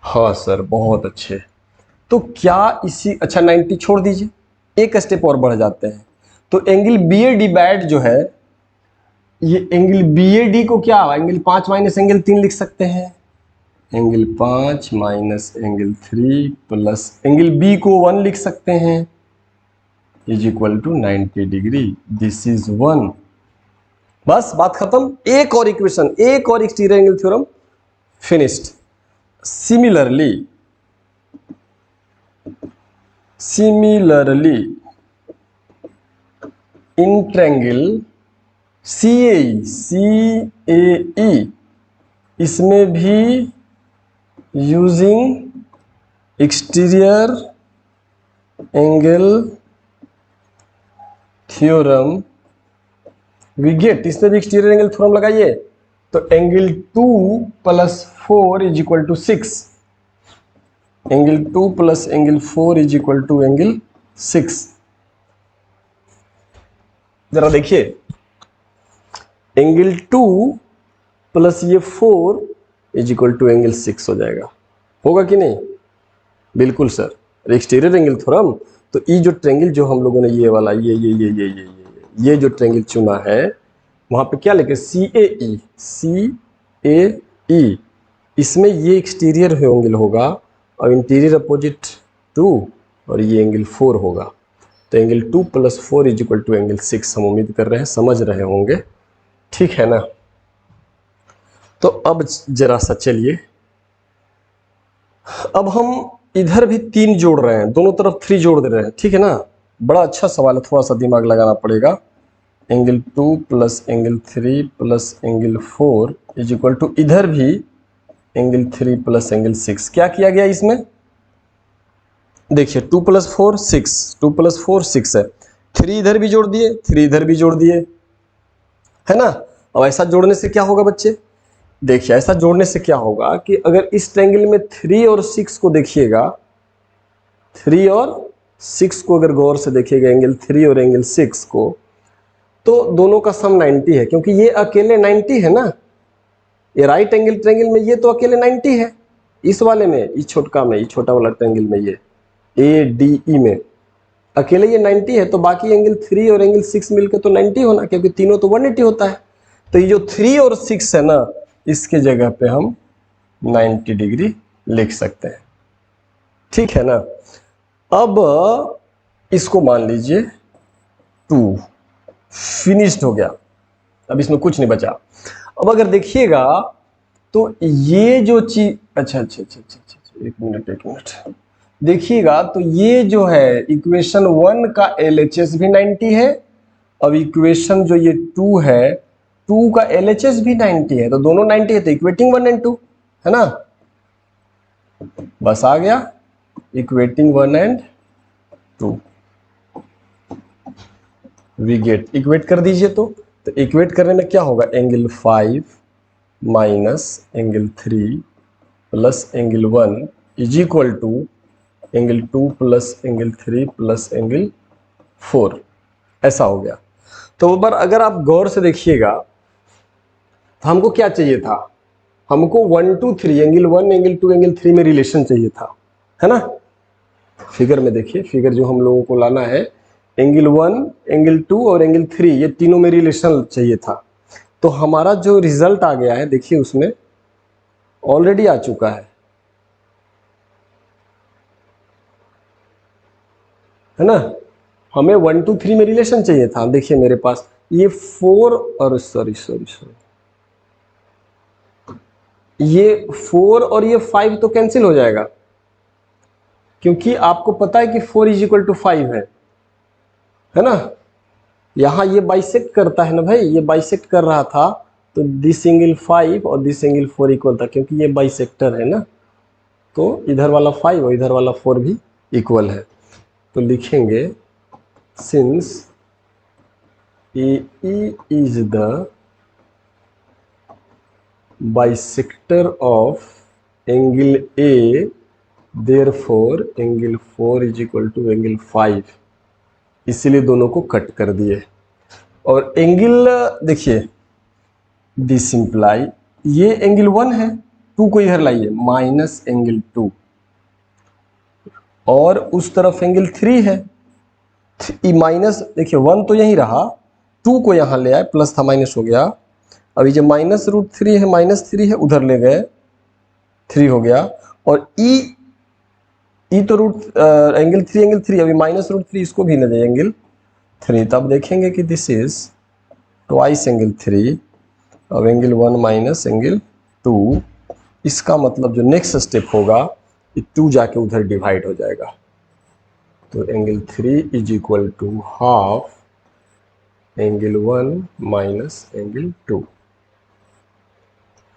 हाँ सर, बहुत अच्छे। तो क्या इसी, अच्छा 90 छोड़ दीजिए, एक स्टेप और बढ़ जाते हैं। तो एंगल बी ए डी बैट जो है, ये एंगल बी ए डी को क्या, एंगल 5 माइनस एंगल 3 लिख सकते हैं, angle 5 minus angle 3 plus angle B को 1 लिख सकते हैं, is equal to 90 degree. This is 1। बस बात खत्म। एक और इक्वेशन, एक और exterior angle theorem, finished. Similarly in triangle CAE इसमें भी using exterior angle theorem we get, इसमें भी एक्सटीरियर एंगल थ्योरम लगाइए, तो angle 2 plus 4 is equal to 6, angle 2 plus angle 4 is equal to angle 6। जरा देखिए, एंगल 2 प्लस ये 4 is equal to angle 6 हो जाएगा, होगा कि नहीं? बिल्कुल सर, एक्सटीरियर एंगल थ्योरम। तो ये जो ट्रायंगल जो हम लोगों ने ये वाला ये जो ट्रायंगल चुना है, वहां पे क्या लिखे, CAE, इसमें ये एक्सटीरियर एंगल होगा और इंटीरियर अपोजिट 2, और ये एंगल 4 होगा। तो angle 2 plus 4 is equal to angle 6। हम उम्मीद कर रहे हैं समझ रहे होंगे, ठीक है ना। तो अब जरा सा चलिए, अब हम इधर भी 3 जोड़ रहे हैं, दोनों तरफ 3 जोड़ दे रहे हैं, ठीक है ना। बड़ा अच्छा सवाल है, थोड़ा सा दिमाग लगाना पड़ेगा। Angle 2 plus angle 3 plus angle 4 is equal to इधर भी एंगल 3 प्लस एंगल 6। क्या किया गया इसमें, देखिए 2 प्लस 4 6, 2 प्लस 4 6 है, 3 इधर भी जोड़ दिए, 3 इधर भी जोड़ दिए, है ना। अब ऐसा जोड़ने से क्या होगा बच्चे, देखिए ऐसा जोड़ने से क्या होगा कि अगर इस ट्रायंगल में 3 और 6 को देखिएगा, 3 और 6 को अगर गौर से देखिएगा, एंगल 3 और एंगल 6 को, तो दोनों का सम 90 है, क्योंकि ये अकेले 90 है ना, ये राइट एंगल ट्रायंगल में ये तो अकेले 90 है, इस वाले में, इस छोटा में, इस छोटा वाला ट्रायंगल में, ये ADE में अकेले ये 90 है, तो बाकी एंगल 3 और एंगल 6 मिलकर तो 90 होना, क्योंकि तीनों तो 180 होता है। तो ये जो 3 और 6 है ना, इसके जगह पे हम 90 डिग्री लिख सकते हैं, ठीक है ना। अब इसको मान लीजिए 2, फिनिश्ड हो गया, अब इसमें कुछ नहीं बचा। अब अगर देखिएगा तो ये जो चीज, अच्छा, एक मिनट देखिएगा, तो ये जो है इक्वेशन 1 का LHS भी 90 है। अब इक्वेशन जो ये 2 है, 2 का LHS भी 90 है, तो दोनों 90 है, तो इक्वेटिंग 1 एंड 2 है ना, बस आ गया equating 1 and 2। We get, equate कर दीजिए। तो इक्वेट करने में क्या होगा, angle 5 minus angle 3 plus angle 1 is equal to angle 2 plus angle 3 plus angle 4, ऐसा हो गया। तो एक बार अगर आप गौर से देखिएगा, तो हमको क्या चाहिए था, हमको 1 2 3 एंगल 1 एंगल 2 एंगल 3 में रिलेशन चाहिए था, है ना। फिगर में देखिए, फिगर जो हम लोगों को लाना है, एंगल 1 एंगल 2 और एंगल 3 ये तीनों में रिलेशन चाहिए था। तो हमारा जो रिजल्ट आ गया है, देखिए उसमें ऑलरेडी आ चुका है ना। हमें 1 2 3 में रिलेशन चाहिए था, देखिए मेरे पास ये 4 और सॉरी ये 4 और ये 5 तो कैंसिल हो जाएगा, क्योंकि आपको पता है कि 4 इज इक्वल टू 5 है ना। यहां ये बाइसेक्ट करता है ना भाई, ये बाइसेक्ट कर रहा था, तो दिस एंगल 5 और दिस एंगल 4 इक्वल था, क्योंकि ये बाइसेक्टर है ना, तो इधर वाला 5 और इधर वाला 4 भी इक्वल है। तो लिखेंगे since AE is the bisector of angle A, therefore angle 4 is equal to angle 5, इसीलिए दोनों को कट कर दिए। और एंगल देखिए, दिस इंप्लाई ये एंगल 1 है, 2 को इधर लाइए, माइनस एंगल 2, और उस तरफ एंगल 3 है, माइनस, देखिए 1 तो यही रहा, 2 को यहाँ ले आए, प्लस था माइनस हो गया। अभी जो -√3 है, -3 है, उधर ले गए, 3 हो गया। और ई तो एंगल 3 अभी -√3, इसको भी ले जाए एंगल 3, तब देखेंगे कि दिस इज ट्वाइस एंगल 3, अब एंगल 1 माइनस एंगल 2। इसका मतलब जो नेक्स्ट स्टेप होगा, ये 2 जाके उधर डिवाइड हो जाएगा, तो angle 3 is equal to half angle 1 minus angle 2,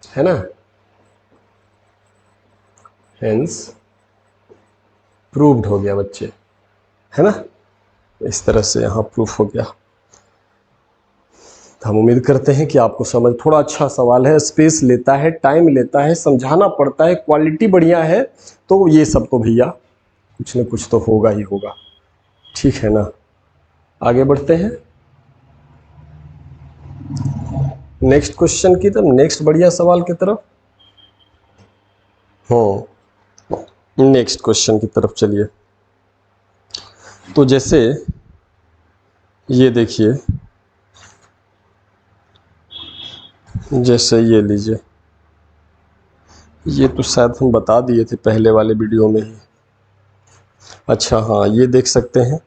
है ना। हेंस प्रूव्ड हो गया बच्चे, है ना। इस तरह से यहाँ प्रूफ हो गया। हम उम्मीद करते हैं कि आपको समझ, थोड़ा अच्छा सवाल है, स्पेस लेता है, टाइम लेता है, समझाना पड़ता है, क्वालिटी बढ़िया है, तो ये सब तो भैया कुछ न कुछ तो होगा ही होगा, ठीक है ना। आगे बढ़ते हैं नेक्स्ट क्वेश्चन की तरफ, नेक्स्ट बढ़िया सवाल की तरफ। नेक्स्ट क्वेश्चन की तरफ चलिए। तो जैसे ये देखिए, जैसे ये लीजिए, ये तो शायद हम बता दिए थे पहले वाले वीडियो में ही। अच्छा हाँ, ये देख सकते हैं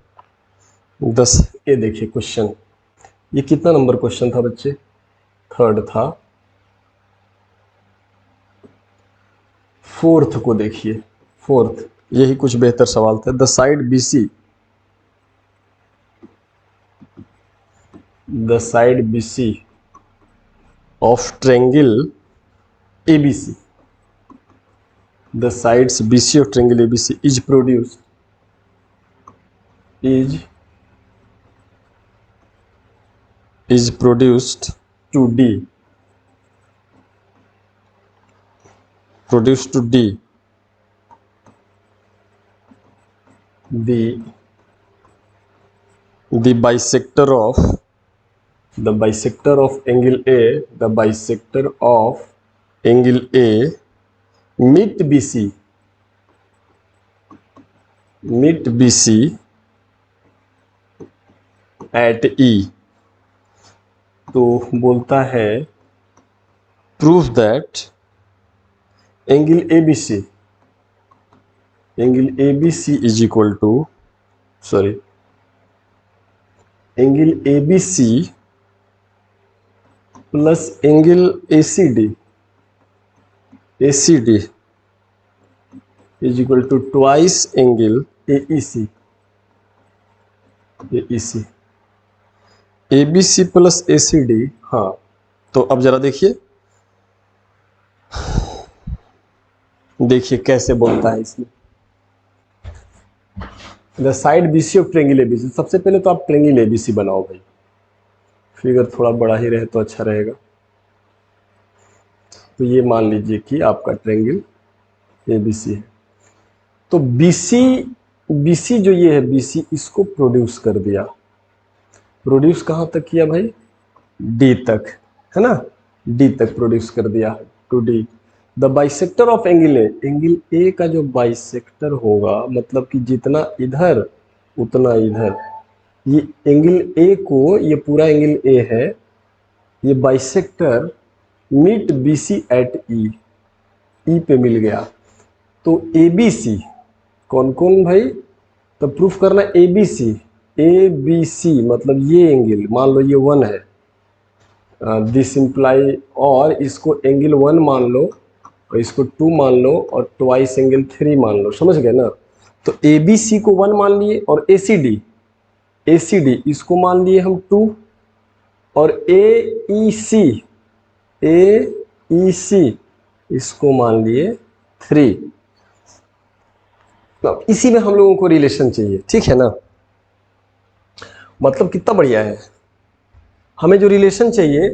10, ये देखिए क्वेश्चन, ये कितना नंबर क्वेश्चन था बच्चे, 3rd था। फोर्थ को देखिए, फोर्थ, यही कुछ बेहतर सवाल था। The side BC, the side BC of triangle ABC, the sides BC of triangle ABC is produced to D, produced to D the bisector of angle A, the bisector of angle A meet BC at E। तो बोलता है prove that angle ABC is equal to, sorry, angle ABC plus angle ACD is equal to twice angle AEC। ABC plus ACD, हाँ। तो अब जरा देखिए कैसे बोलता है इसमें। The side BC of triangle ABC, सबसे पहले तो आप ट्रायंगल ABC बनाओ भाई, फिगर थोड़ा बड़ा ही रहे तो अच्छा रहेगा। तो ये मान लीजिए कि आपका ट्रायंगल ABC है। तो BC जो ये है BC, इसको प्रोड्यूस कर दिया। प्रोड्यूस कहाँ तक किया भाई? D तक, है ना, D तक प्रोड्यूस कर दिया to D। The bisector of angle A का जो बाइसेक्टर होगा, मतलब कि जितना इधर उतना इधर, ये एंगल A को, ये पूरा एंगल A है, ये bisector meet BC at E पे मिल गया। तो ABC कौन कौन भाई? तो प्रूफ करना ABC मतलब ये एंगल, मान लो ये 1 है, दिस इम्प्लाई, और इसको एंगल 1 मान लो और इसको 2 मान लो और ट्वाइस एंगल 3 मान लो, समझ गए ना। तो ABC को 1 मान लिए और ACD इसको मान लिए हम 2 और AEC इसको मान लिए 3। तो इसी में हम लोगों को रिलेशन चाहिए, ठीक है ना। मतलब कितना बढ़िया है, हमें जो रिलेशन चाहिए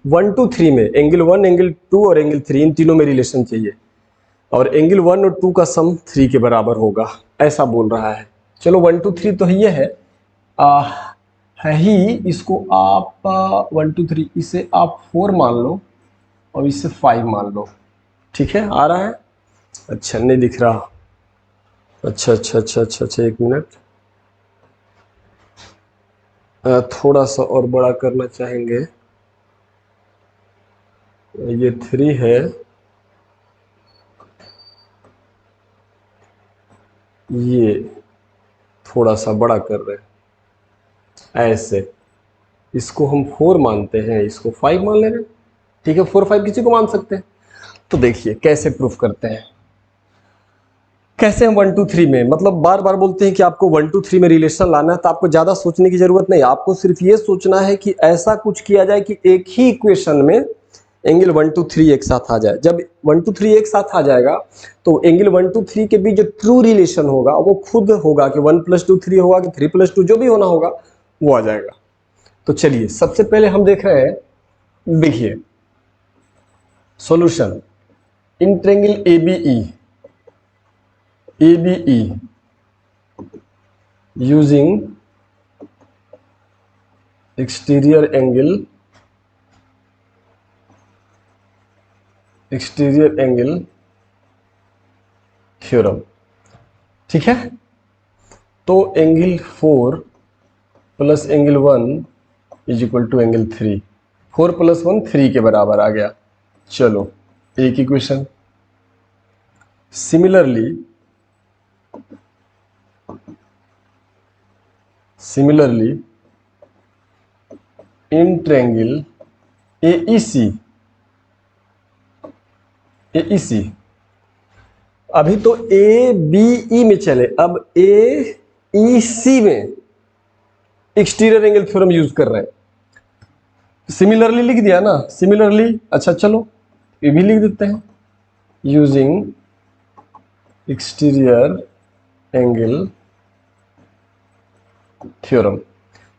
1 2 3 में, एंगल 1 एंगल 2 और एंगल 3, इन तीनों में रिलेशन चाहिए, और एंगल 1 और 2 का सम 3 के बराबर होगा, ऐसा बोल रहा है। चलो 1 2 3 तो ये है ही, इसको आप 1 2 3, इसे आप 4 मान लो और इसे 5 मान लो, ठीक है। आ रहा है? अच्छा नहीं दिख रहा, अच्छा, एक मिनट, थोड़ा सा और बड़ा करना चाहेंगे। ये 3 है, ये थोड़ा सा बड़ा कर रहे हैं ऐसे, इसको हम 4 मानते हैं, इसको 5 मान ले रहे हैं, ठीक है। 4 5 किसी को मान सकते हैं। तो देखिए कैसे प्रूफ करते हैं, कैसे हम 1 2 3 में, मतलब बार बार बोलते हैं कि आपको 1 2 3 में रिलेशन लाना है, तो आपको ज़्यादा सोचने की जरूरत नहीं, आपको सिर्फ ये सोचना है कि ऐसा कुछ किया जाए कि एक ही इक्वेशन में एंगल 1 2 3 एक साथ आ जाए। जब 1 2 3 एक साथ आ जाएगा तो एंगल 1 2 3 के बीच जो ट्रू रिलेशन होगा वो खुद होगा कि 1 + 2 3 होगा कि 3 + 2, जो भी होना होगा वो आ जाएगा। तो चलिए सबसे पहले हम देख रहे हैं, देखिए solution in triangle ABE using exterior angle theorem, ठीक है। तो angle 4 plus angle 1 is equal to angle 3, 4 + 1 3 के बराबर आ गया। चलो एक equation. Similarly in triangle AEC अभी तो ए बी ई में चले, अब ए ई सी में एक्सटीरियर एंगल थ्योरम यूज कर रहे हैं। सिमिलरली लिख दिया ना, सिमिलरली। अच्छा चलो ये भी लिख देते हैं, यूजिंग एक्सटीरियर एंगल थ्योरम।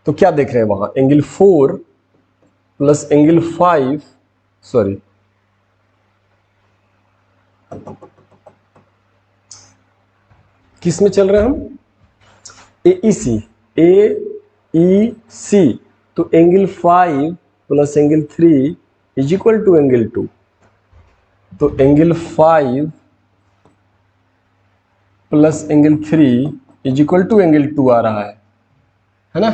तो क्या देख रहे हैं वहां, एंगल 4 प्लस एंगल 5, सॉरी किस में चल रहे हैं हम, ए ई सी, ए ई सी। तो angle 5 plus angle 3 is equal to angle 2। तो angle 5 plus angle 3 is equal to angle 2 आ रहा है ना।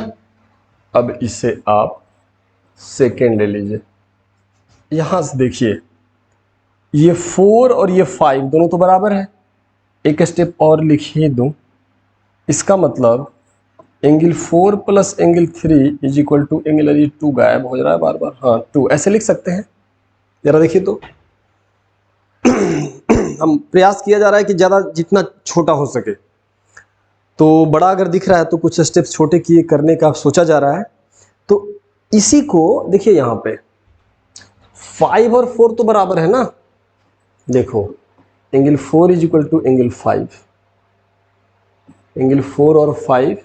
अब इसे आप सेकेंड ले लीजिए। यहां से देखिए, ये 4 और ये 5 दोनों तो बराबर है। एक स्टेप और लिखिए दूं, इसका मतलब angle 4 plus angle 3 is equal to angle, अरे 2 गायब हो जा रहा है बार बार, हाँ 2 ऐसे लिख सकते हैं। जरा देखिए तो हम प्रयास किया जा रहा है कि ज़्यादा जितना छोटा हो सके। तो बड़ा अगर दिख रहा है तो कुछ स्टेप्स छोटे किए करने का सोचा जा रहा है। तो इसी को देखिए, यहाँ पे 5 और 4 तो बराबर है ना। देखो angle 4 is equal to angle 5, angle 4 और 5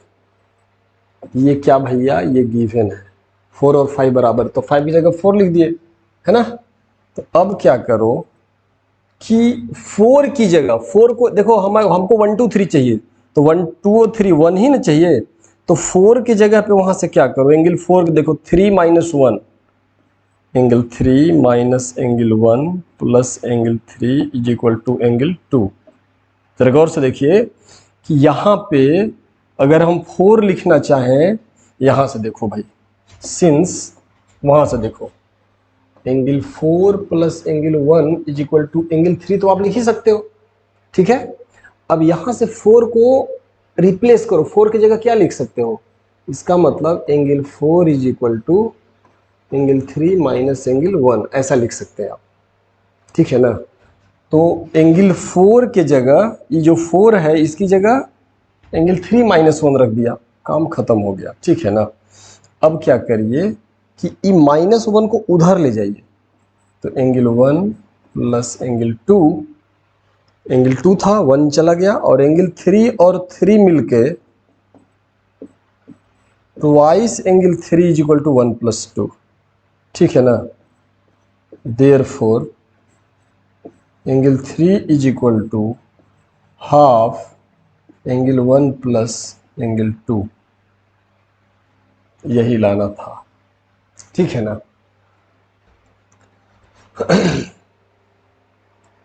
ये क्या भैया, ये गिवन है। 4 और 5 बराबर, तो 5 की जगह 4 लिख दिए, है ना। तो अब क्या करो कि 4 की जगह 4 को देखो, हमको 1 2 3 चाहिए, तो 1 2 और 3 1 ही ना चाहिए। तो 4 की जगह पे वहां से क्या करो, एंगल 4 देखो 3 minus 1, angle 3 minus angle 1 plus angle 3 is equal to angle 2। जरा गौर से देखिए कि यहाँ पे अगर हम 4 लिखना चाहें, यहाँ से देखो भाई, सिंस वहाँ से देखो angle 4 plus angle 1 is equal to angle 3 तो आप लिख ही सकते हो, ठीक है। अब यहाँ से 4 को रिप्लेस करो, 4 की जगह क्या लिख सकते हो, इसका मतलब angle 4 is equal to angle 3 minus angle 1 ऐसा लिख सकते हैं आप, ठीक है ना। तो एंगल 4 के जगह ये जो 4 है इसकी जगह एंगल 3 माइनस 1 रख दिया, काम खत्म हो गया, ठीक है ना। अब क्या करिए कि ई माइनस 1 को उधर ले जाइए, तो एंगल 1 प्लस एंगल 2, एंगल 2 था 1 चला गया, और एंगल 3 और 3 मिलके twice angle 3 is equal to 1 plus 2, ठीक है ना। Therefore angle 3 is equal to half angle 1 plus angle 2, यही लाना था, ठीक है ना।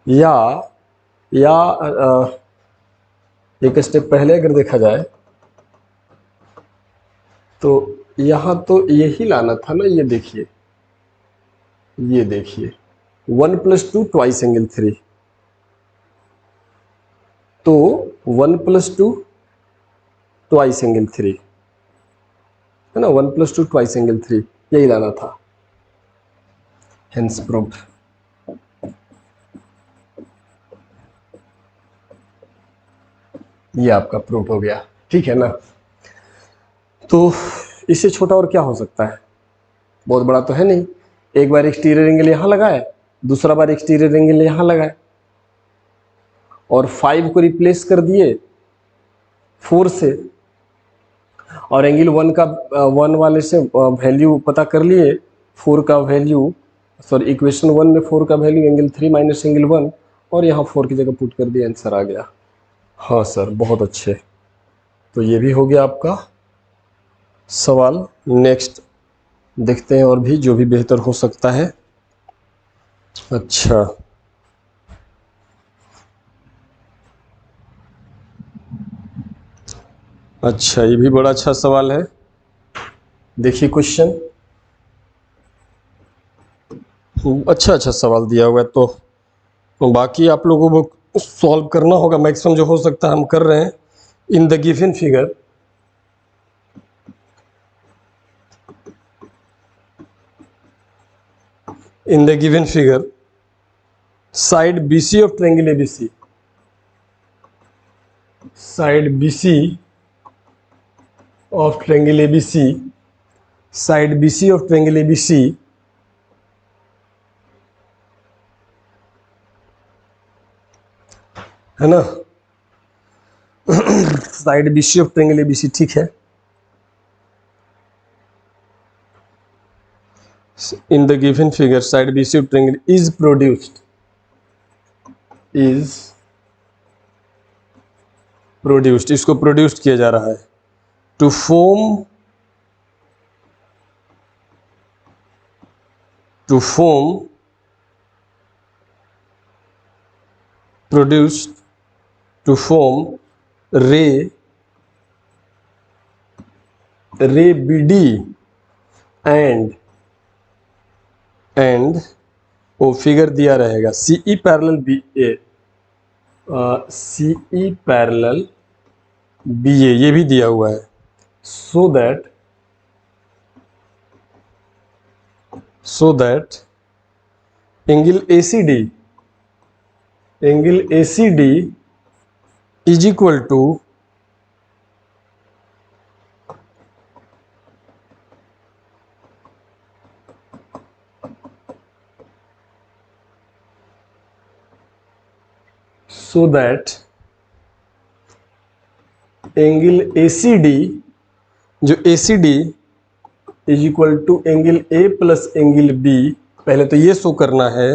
या एक स्टेप पहले अगर देखा जाए तो यहाँ तो यही लाना था ना। ये देखिए 1 प्लस 2 ट्वाइस एंगल 3, तो 1 प्लस 2 ट्वाइस एंगल 3 है ना, 1 प्लस 2 ट्वाइस एंगल 3 यही लाना था, हेंस प्रूव्ड। ये आपका प्रूफ हो गया, ठीक है ना। तो इससे छोटा और क्या हो सकता है, बहुत बड़ा तो है नहीं। एक बार एक्सटीरियर एंगल यहाँ लगाए, दूसरा बार एक्सटीरियर एंगल यहाँ लगाए, और 5 को रिप्लेस कर दिए 4 से, और एंगल 1 का 1 वाले से वैल्यू पता कर लिए, 4 का वैल्यू, सॉरी इक्वेशन 1 में 4 का वैल्यू एंगल 3 माइनस एंगल 1, और यहाँ 4 की जगह पुट कर दिया, आंसर आ गया। हाँ सर बहुत अच्छे। तो ये भी हो गया आपका सवाल। नेक्स्ट देखते हैं और भी जो भी बेहतर हो सकता है। अच्छा अच्छा, ये भी बड़ा अच्छा सवाल है। देखिए क्वेश्चन, अच्छा सवाल दिया हुआ है, तो बाकी आप लोगों को सॉल्व करना होगा, मैक्सिमम जो हो सकता है हम कर रहे हैं। In the given figure side BC of triangle ABC, side BC of triangle ABC, side BC of triangle ABC है ना, side BC of triangle ABC, ठीक है। In the given figure, side BC of triangle is produced इसको produced किया जा रहा है to form produced to form ray BD and वो फिगर दिया रहेगा CE parallel BA, CE parallel BA ये भी दिया हुआ है, so that angle ACD is equal to so that angle ACD, जो ACD is equal to angle A plus angle B, पहले तो ये शो करना है,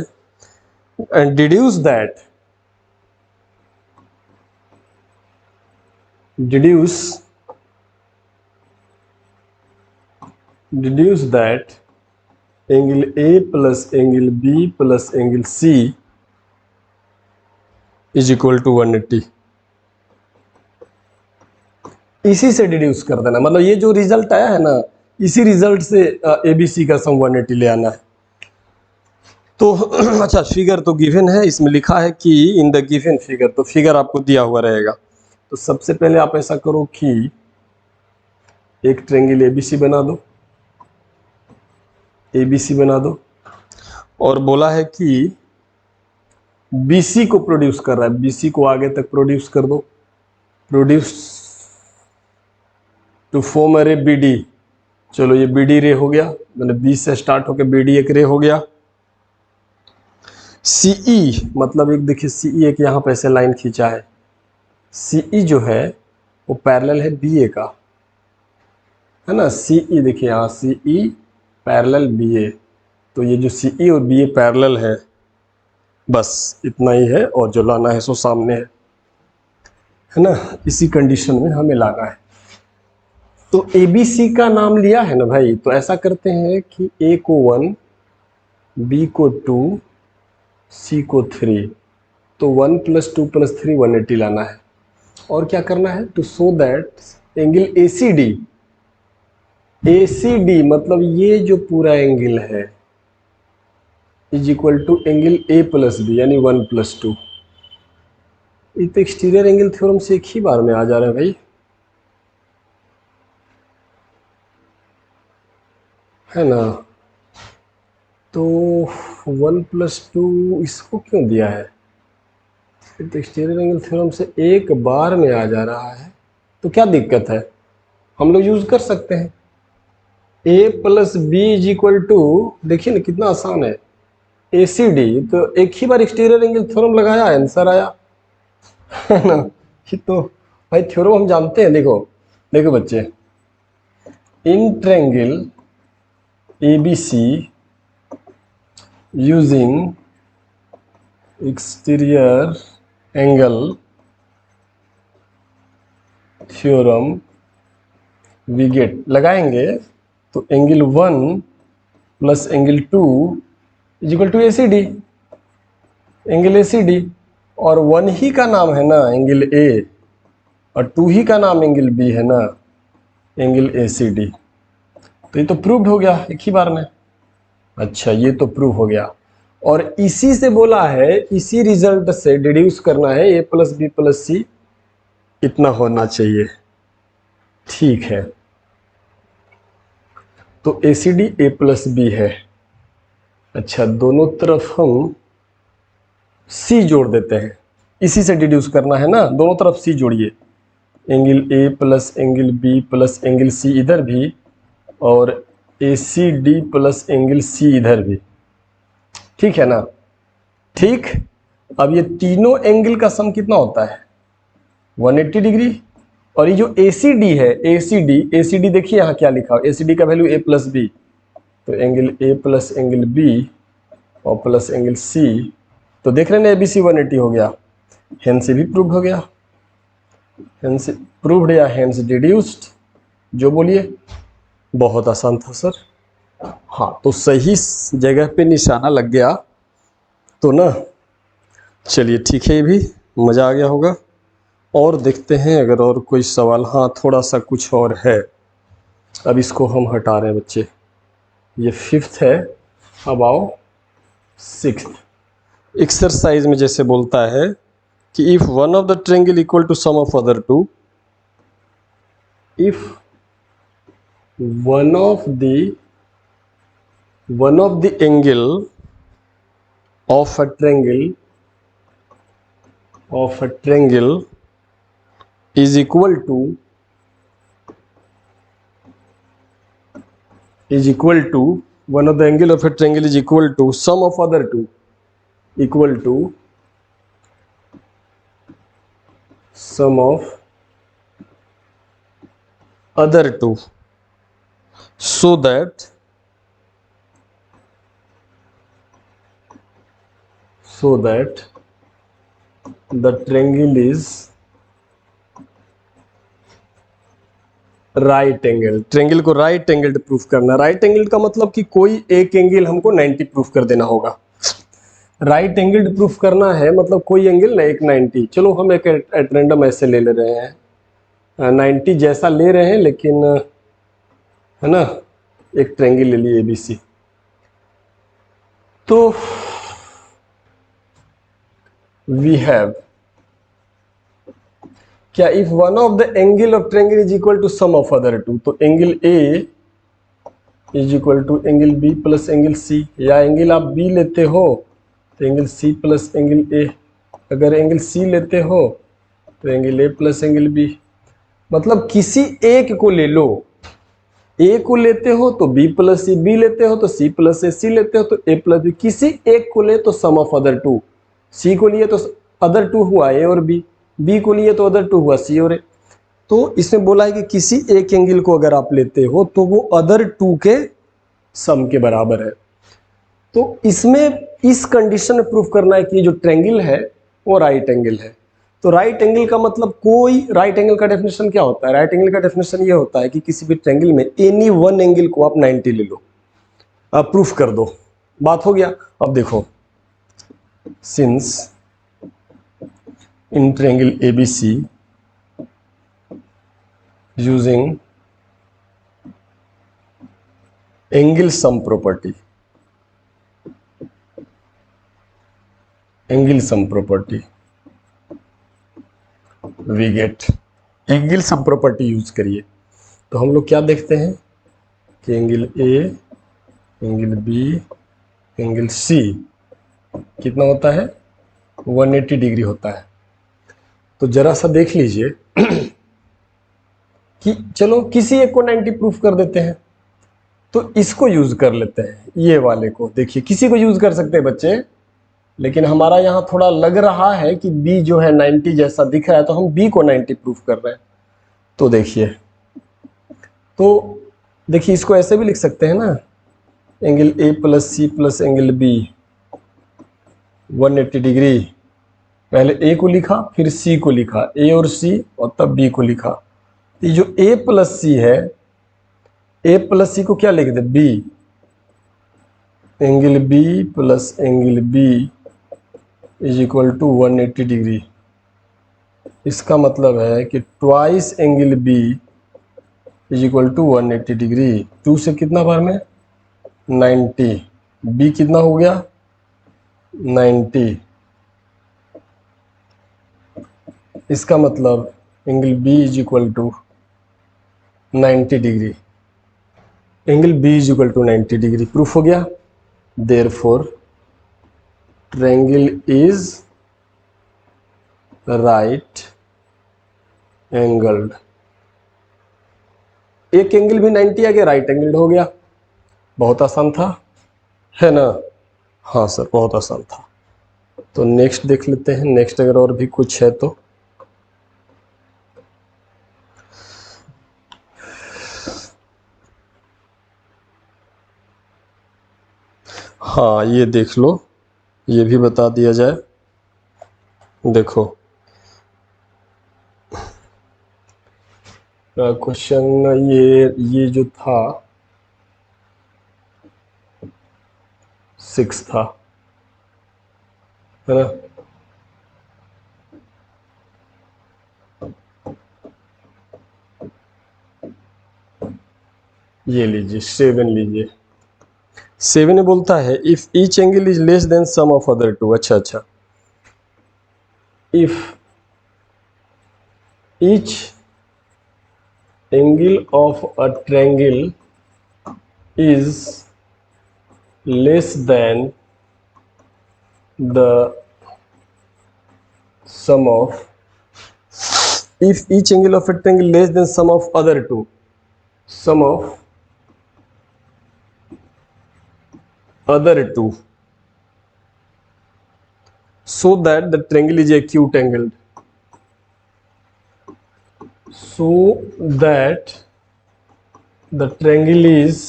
and deduce that angle A plus angle B plus angle C is equal to 180। इसी से deduce कर देना, मतलब ये जो रिजल्ट आया है ना, इसी रिजल्ट से ABC का सम 180 ले आना है। तो अच्छा, फिगर तो गिवन है, इसमें लिखा है कि इन द गिवन फिगर, तो फिगर आपको दिया हुआ रहेगा। तो सबसे पहले आप ऐसा करो कि एक ट्रायंगल ABC बना दो, ABC बना दो, और बोला है कि BC को प्रोड्यूस कर रहा है, BC को आगे तक प्रोड्यूस कर दो, प्रोड्यूस टू फॉर्म अ रे BD। चलो ये BD रे हो गया, मैंने B से स्टार्ट होकर BD एक रे हो गया। CE मतलब एक देखिए CE एक यहाँ पे ऐसे लाइन खींचा है, CE जो है वो पैरेलल है BA का, है ना। CE देखिए यहाँ CE पैरेलल BA, तो ये जो CE और BA पैरेलल है, बस इतना ही है, और जो लाना है सो सामने है ना। इसी कंडीशन में हमें लाना है। तो ABC का नाम लिया है ना भाई, तो ऐसा करते हैं कि A को 1, B को 2, C को 3, तो 1 + 2 + 3 180 लाना है। और क्या करना है, to show that angle ACD मतलब ये जो पूरा एंगल है is equal to angle A + B, यानी 1 + 2। ये तो एक्सटीरियर एंगल थ्योरम से एक ही बार में आ जा रहा है भाई, है ना। तो 1 + 2 इसको क्यों दिया है, ये तो एक्सटीरियर एंगल थ्योरम से एक बार में आ जा रहा है, तो क्या दिक्कत है, हम लोग यूज कर सकते हैं। A + B is equal to, देखिए ना कितना आसान है, ACD, तो एक ही बार एक्सटीरियर एंगल थ्योरम लगाया, आंसर आया, है ना। ये तो भाई थ्योरम हम जानते हैं। देखो देखो बच्चे, in triangle ABC using exterior angle theorem we get, लगाएंगे तो angle 1 + angle 2 is equal to ACD, angle ACD, और 1 ही का नाम है ना एंगल A, और 2 ही का नाम एंगल B है ना, एंगल ACD। तो ये तो प्रूव्ड हो गया एक ही बार में। अच्छा, ये तो प्रूव हो गया, और इसी से बोला है, इसी रिजल्ट से डिड्यूस करना है A + B + C इतना होना चाहिए, ठीक है। तो ACD A + B है। अच्छा, दोनों तरफ हम C जोड़ देते हैं, इसी से डिड्यूस करना है ना, दोनों तरफ C जोड़िए, angle A plus angle B plus angle C इधर भी, और A C D plus angle C इधर भी, ठीक है ना। ठीक, अब ये तीनों एंगल का सम कितना होता है 180 डिग्री। और ये जो ए सी डी है, ए सी डी देखिए यहाँ क्या लिखा हो, ए सी डी का वैल्यू ए प्लस बी, तो angle A plus angle B और प्लस एंगल सी, तो देख रहे हैं ए बी सी 180 हो गया, हेंस से भी प्रूव्ड हो गया, हेंस प्रूव्ड या हेंस डिड्यूस्ड, जो बोलिए। बहुत आसान था सर। हाँ, तो सही जगह पे निशाना लग गया तो ना। चलिए ठीक है, ये भी मज़ा आ गया होगा। और देखते हैं अगर और कोई सवाल। हाँ, थोड़ा सा कुछ और है, अब इसको हम हटा रहे हैं बच्चे। ये 5th है, अब आओ 6th एक्सरसाइज में। जैसे बोलता है कि if one of the triangle equal to sum of other two, if one of the angle of a triangle is equal to one of the angle of a triangle is equal to sum of other two, equal to sum of other two, so that the triangle is right angle. Triangle को right angle proof करना। Right angle का मतलब कि कोई एक angle हमको 90 proof कर देना होगा। राइट एंगल प्रूफ करना है मतलब कोई एंगल ना एक 90। चलो हम एक एट रैंडम ऐसे ले रहे हैं, 90 जैसा ले रहे हैं, लेकिन है ना, एक ट्रायंगल ले लिए ABC। तो वी हैव क्या, if one of the angle of triangle is equal to sum of other two, तो angle A is equal to angle B plus angle C, या एंगल आप B लेते हो तो angle C plus angle A, अगर angle C लेते हो तो angle A plus angle B। मतलब किसी एक को ले लो, A को लेते हो तो B प्लस C, B लेते हो तो C प्लस A, C लेते हो तो A प्लस B, किसी एक को ले तो सम ऑफ अदर टू। C को लिए तो अदर टू हुआ A और B, B को लिए तो अदर टू हुआ C और A। तो इसमें बोला है कि किसी एक एंगल को अगर आप लेते हो तो वो अदर टू के सम के बराबर है। तो इसमें इस कंडीशन में प्रूफ करना है कि जो ट्रायंगल है वो राइट एंगल है। तो राइट एंगल का मतलब, कोई राइट एंगल का डेफिनेशन क्या होता है? राइट एंगल का डेफिनेशन ये होता है कि किसी भी ट्रायंगल में एनी वन एंगल को आप 90 ले लो, आप प्रूफ कर दो, बात हो गया। अब देखो, since in triangle ABC using angle sum property, angle sum property we get, angle sum property use करिए तो हम लोग क्या देखते हैं कि angle A, angle B, angle C कितना होता है 180 डिग्री होता है। तो जरा सा देख लीजिए कि चलो किसी एक को 90 प्रूफ कर देते हैं, तो इसको यूज कर लेते हैं, ये वाले को। देखिए किसी को यूज कर सकते हैं बच्चे, लेकिन हमारा यहाँ थोड़ा लग रहा है कि B जो है 90 जैसा दिख रहा है, तो हम B को 90 प्रूफ कर रहे हैं। तो देखिए इसको ऐसे भी लिख सकते हैं ना, angle A plus C plus angle B 180 degree. पहले A को लिखा, फिर C को लिखा, A और C, और तब B को लिखा। ये जो A प्लस C है, A प्लस C को क्या लिख दे B, angle B plus angle B is equal to 180 degree. इसका मतलब है कि twice angle B is equal to 180 degree. 2 से कितना बार में 90, B कितना हो गया 90। इसका मतलब angle B is equal to 90 degree, angle B is equal to 90 degree. Proof हो गया। Therefore triangle is right angled. एक एंगल भी 90 आ गया, राइट एंगल्ड हो गया। बहुत आसान था, है ना? हाँ सर, बहुत आसान था। तो नेक्स्ट देख लेते हैं, नेक्स्ट अगर और भी कुछ है तो। हाँ ये देख लो, ये भी बता दिया जाए। देखो क्वेश्चन ये जो था 6 था, है ना? ये लीजिए 7 लीजिए। 7 में बोलता है if each angle is less than sum of other two. अच्छा, if each angle of a triangle is less than the sum of, if each angle of a triangle less than sum of other two, sum of other two, so that the triangle is acute angled, so that the triangle is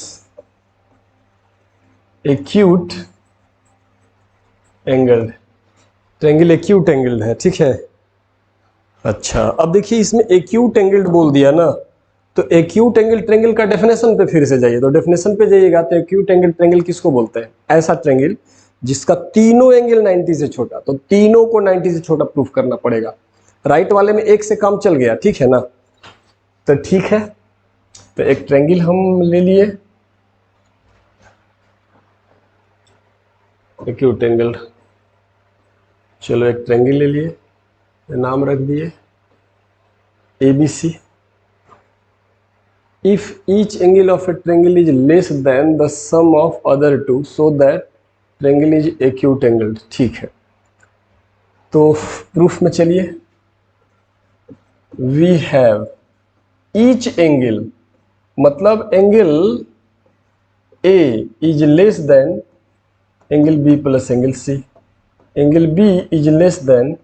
acute angled, triangle acute angled है, ठीक है। अच्छा अब देखिए इसमें acute angled बोल दिया ना, तो एक्यूट एंगल ट्रायंगल का डेफिनेशन पे फिर से जाइए, तो डेफिनेशन पे जाइएगा तो एक्यूट एंगल ट्रायंगल किसको बोलते हैं? ऐसा ट्रायंगल जिसका तीनों एंगल 90 से छोटा, तो तीनों को 90 से छोटा प्रूफ करना पड़ेगा। राइट वाले में एक से काम चल गया, ठीक है ना? तो ठीक है, तो एक ट्रायंगल हम ले लिए एक्यूट एंगल, चलो एक ट्रायंगल ले लिए, नाम रख दिए ABC। if each angle of a triangle is less than the sum of other two, so that triangle is acute angled, ठीक है। तो प्रूफ में चलिए, we have each angle, मतलब angle A is less than angle B plus angle C, angle B is less than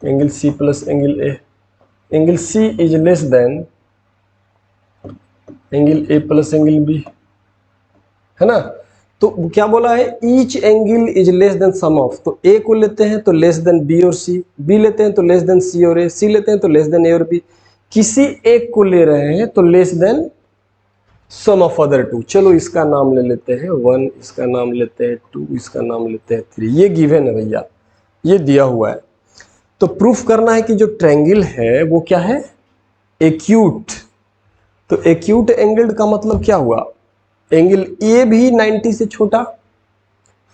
angle C plus angle A, angle C is less than angle A plus angle B, है ना? तो क्या बोला है? Each angle is less than sum of, तो A को लेते हैं तो लेस देन B और C, B लेते हैं तो लेस देन C और A, C लेते हैं तो लेस देन A और B, किसी एक को ले रहे हैं तो less than sum of other two. चलो इसका नाम ले लेते हैं 1, इसका नाम लेते हैं 2, इसका नाम लेते हैं 3। ये गिवन है भैया, ये दिया हुआ है। तो प्रूफ करना है कि जो ट्रायंगल है वो क्या है? एक्यूट। तो एक्यूट एंगल का मतलब क्या हुआ? एंगल ए भी 90 से छोटा,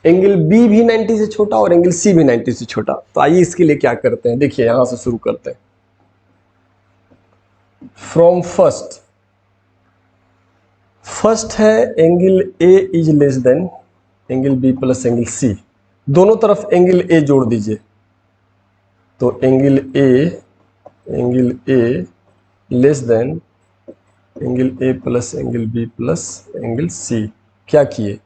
एंगल बी भी 90 से छोटा और एंगल सी भी 90 से छोटा। तो आइए इसके लिए क्या करते हैं, देखिए यहां से शुरू करते हैं। फ्रॉम फर्स्ट है angle A is less than angle B plus angle C, दोनों तरफ एंगल ए जोड़ दीजिए। तो angle A less than angle A plus angle B plus angle C. क्या किए?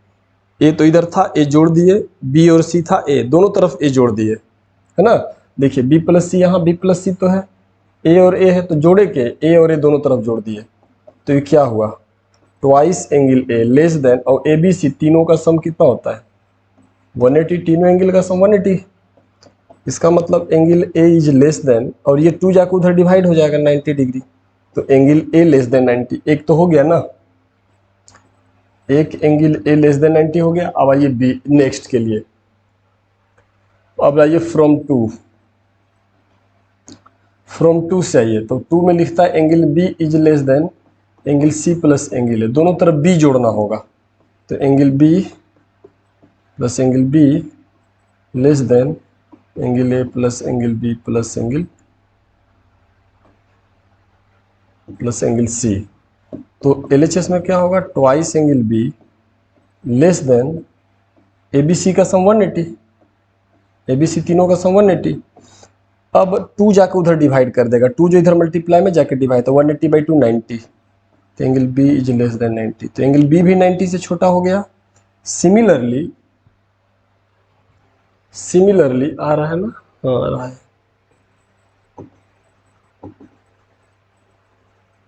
ए तो इधर था, ए जोड़ दिए, बी और सी था, ए दोनों तरफ ए जोड़ दिए, है ना? देखिए बी प्लस सी, यहाँ बी प्लस सी तो है, ए और ए है तो जोड़े के ए और ए दोनों तरफ जोड़ दिए। तो ये क्या हुआ? Twice angle A less then, और ए बी सी तीनों का सम कितना होता है? 180, तीनों एंगल का सम 180। इसका मतलब angle A is less then, और ये 2 जाकर उधर डिवाइड हो जाएगा 90 डिग्री, तो एंगल ए लेस देन 90, एक तो हो गया ना, एक एंगल ए लेस देन 90 हो गया। अब आइए बी नेक्स्ट के लिए, अब आइए फ्रॉम टू से आइए। तो 2 में लिखता है angle B is less than angle C plus angle A, दोनों तरफ बी जोड़ना होगा। तो angle B plus angle B less than angle A plus angle B plus angle C. तो LHS में क्या होगा? Twice angle B less than ABC का सम 180, ABC तीनों का सम 180। अब 2 जाके उधर डिवाइड कर देगा, 2 जो इधर मल्टीप्लाई में जाके डिवाइड, तो 180/2 90, तो angle B is less than 90, तो एंगल बी भी 90 से छोटा हो गया। सिमिलरली आ रहा है ना, हाँ आ रहा है।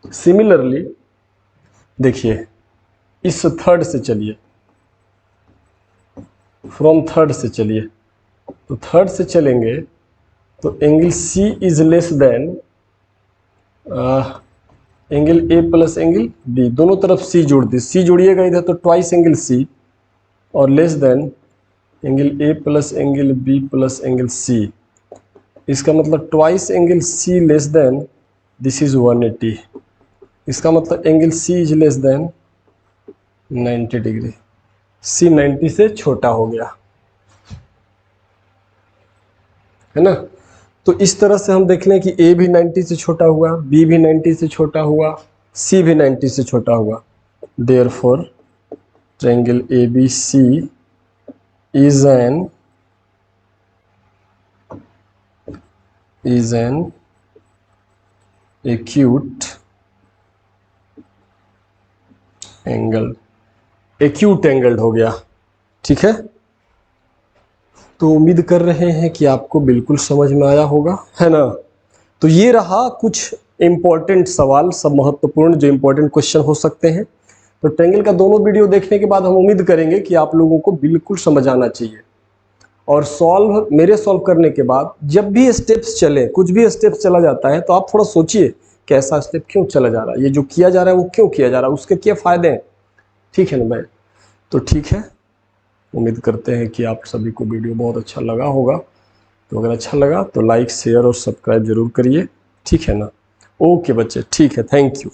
सिमिलरली देखिए इस थर्ड से चलिए, फ्रॉम थर्ड से चलिए, तो थर्ड से चलेंगे तो angle C is less than angle A plus angle B, दोनों तरफ सी जोड़ दी, सी जोड़िएगा इधर तो ट्वाइस एंगल सी, और less than angle A plus angle B plus angle C, इसका मतलब twice angle C less than this is 180, इसका मतलब angle C is less than 90 degree, C 90 से छोटा हो गया, है ना। तो इस तरह से हम देख लें कि ए भी 90 से छोटा हुआ, बी भी 90 से छोटा हुआ, सी भी 90 से छोटा हुआ, therefore triangle ABC is an acute angle, acute angled हो गया, ठीक है। तो उम्मीद कर रहे हैं कि आपको बिल्कुल समझ में आया होगा, है ना। तो ये रहा कुछ इम्पोर्टेंट सवाल, सब महत्वपूर्ण जो इम्पोर्टेंट क्वेश्चन हो सकते हैं। तो ट्रायंगल का दोनों वीडियो देखने के बाद हम उम्मीद करेंगे कि आप लोगों को बिल्कुल समझ आना चाहिए, और मेरे सॉल्व करने के बाद जब भी स्टेप्स चले, कुछ भी स्टेप्स चला जाता है, तो आप थोड़ा सोचिए कि ऐसा स्टेप क्यों चला जा रहा है, ये जो किया जा रहा है वो क्यों किया जा रहा है, उसके क्या फ़ायदे हैं, ठीक है ना भाई। तो ठीक है, उम्मीद करते हैं कि आप सभी को वीडियो बहुत अच्छा लगा होगा। तो अगर अच्छा लगा तो लाइक, शेयर और सब्सक्राइब जरूर करिए, ठीक है ना। ओके बच्चे, ठीक है, थैंक यू।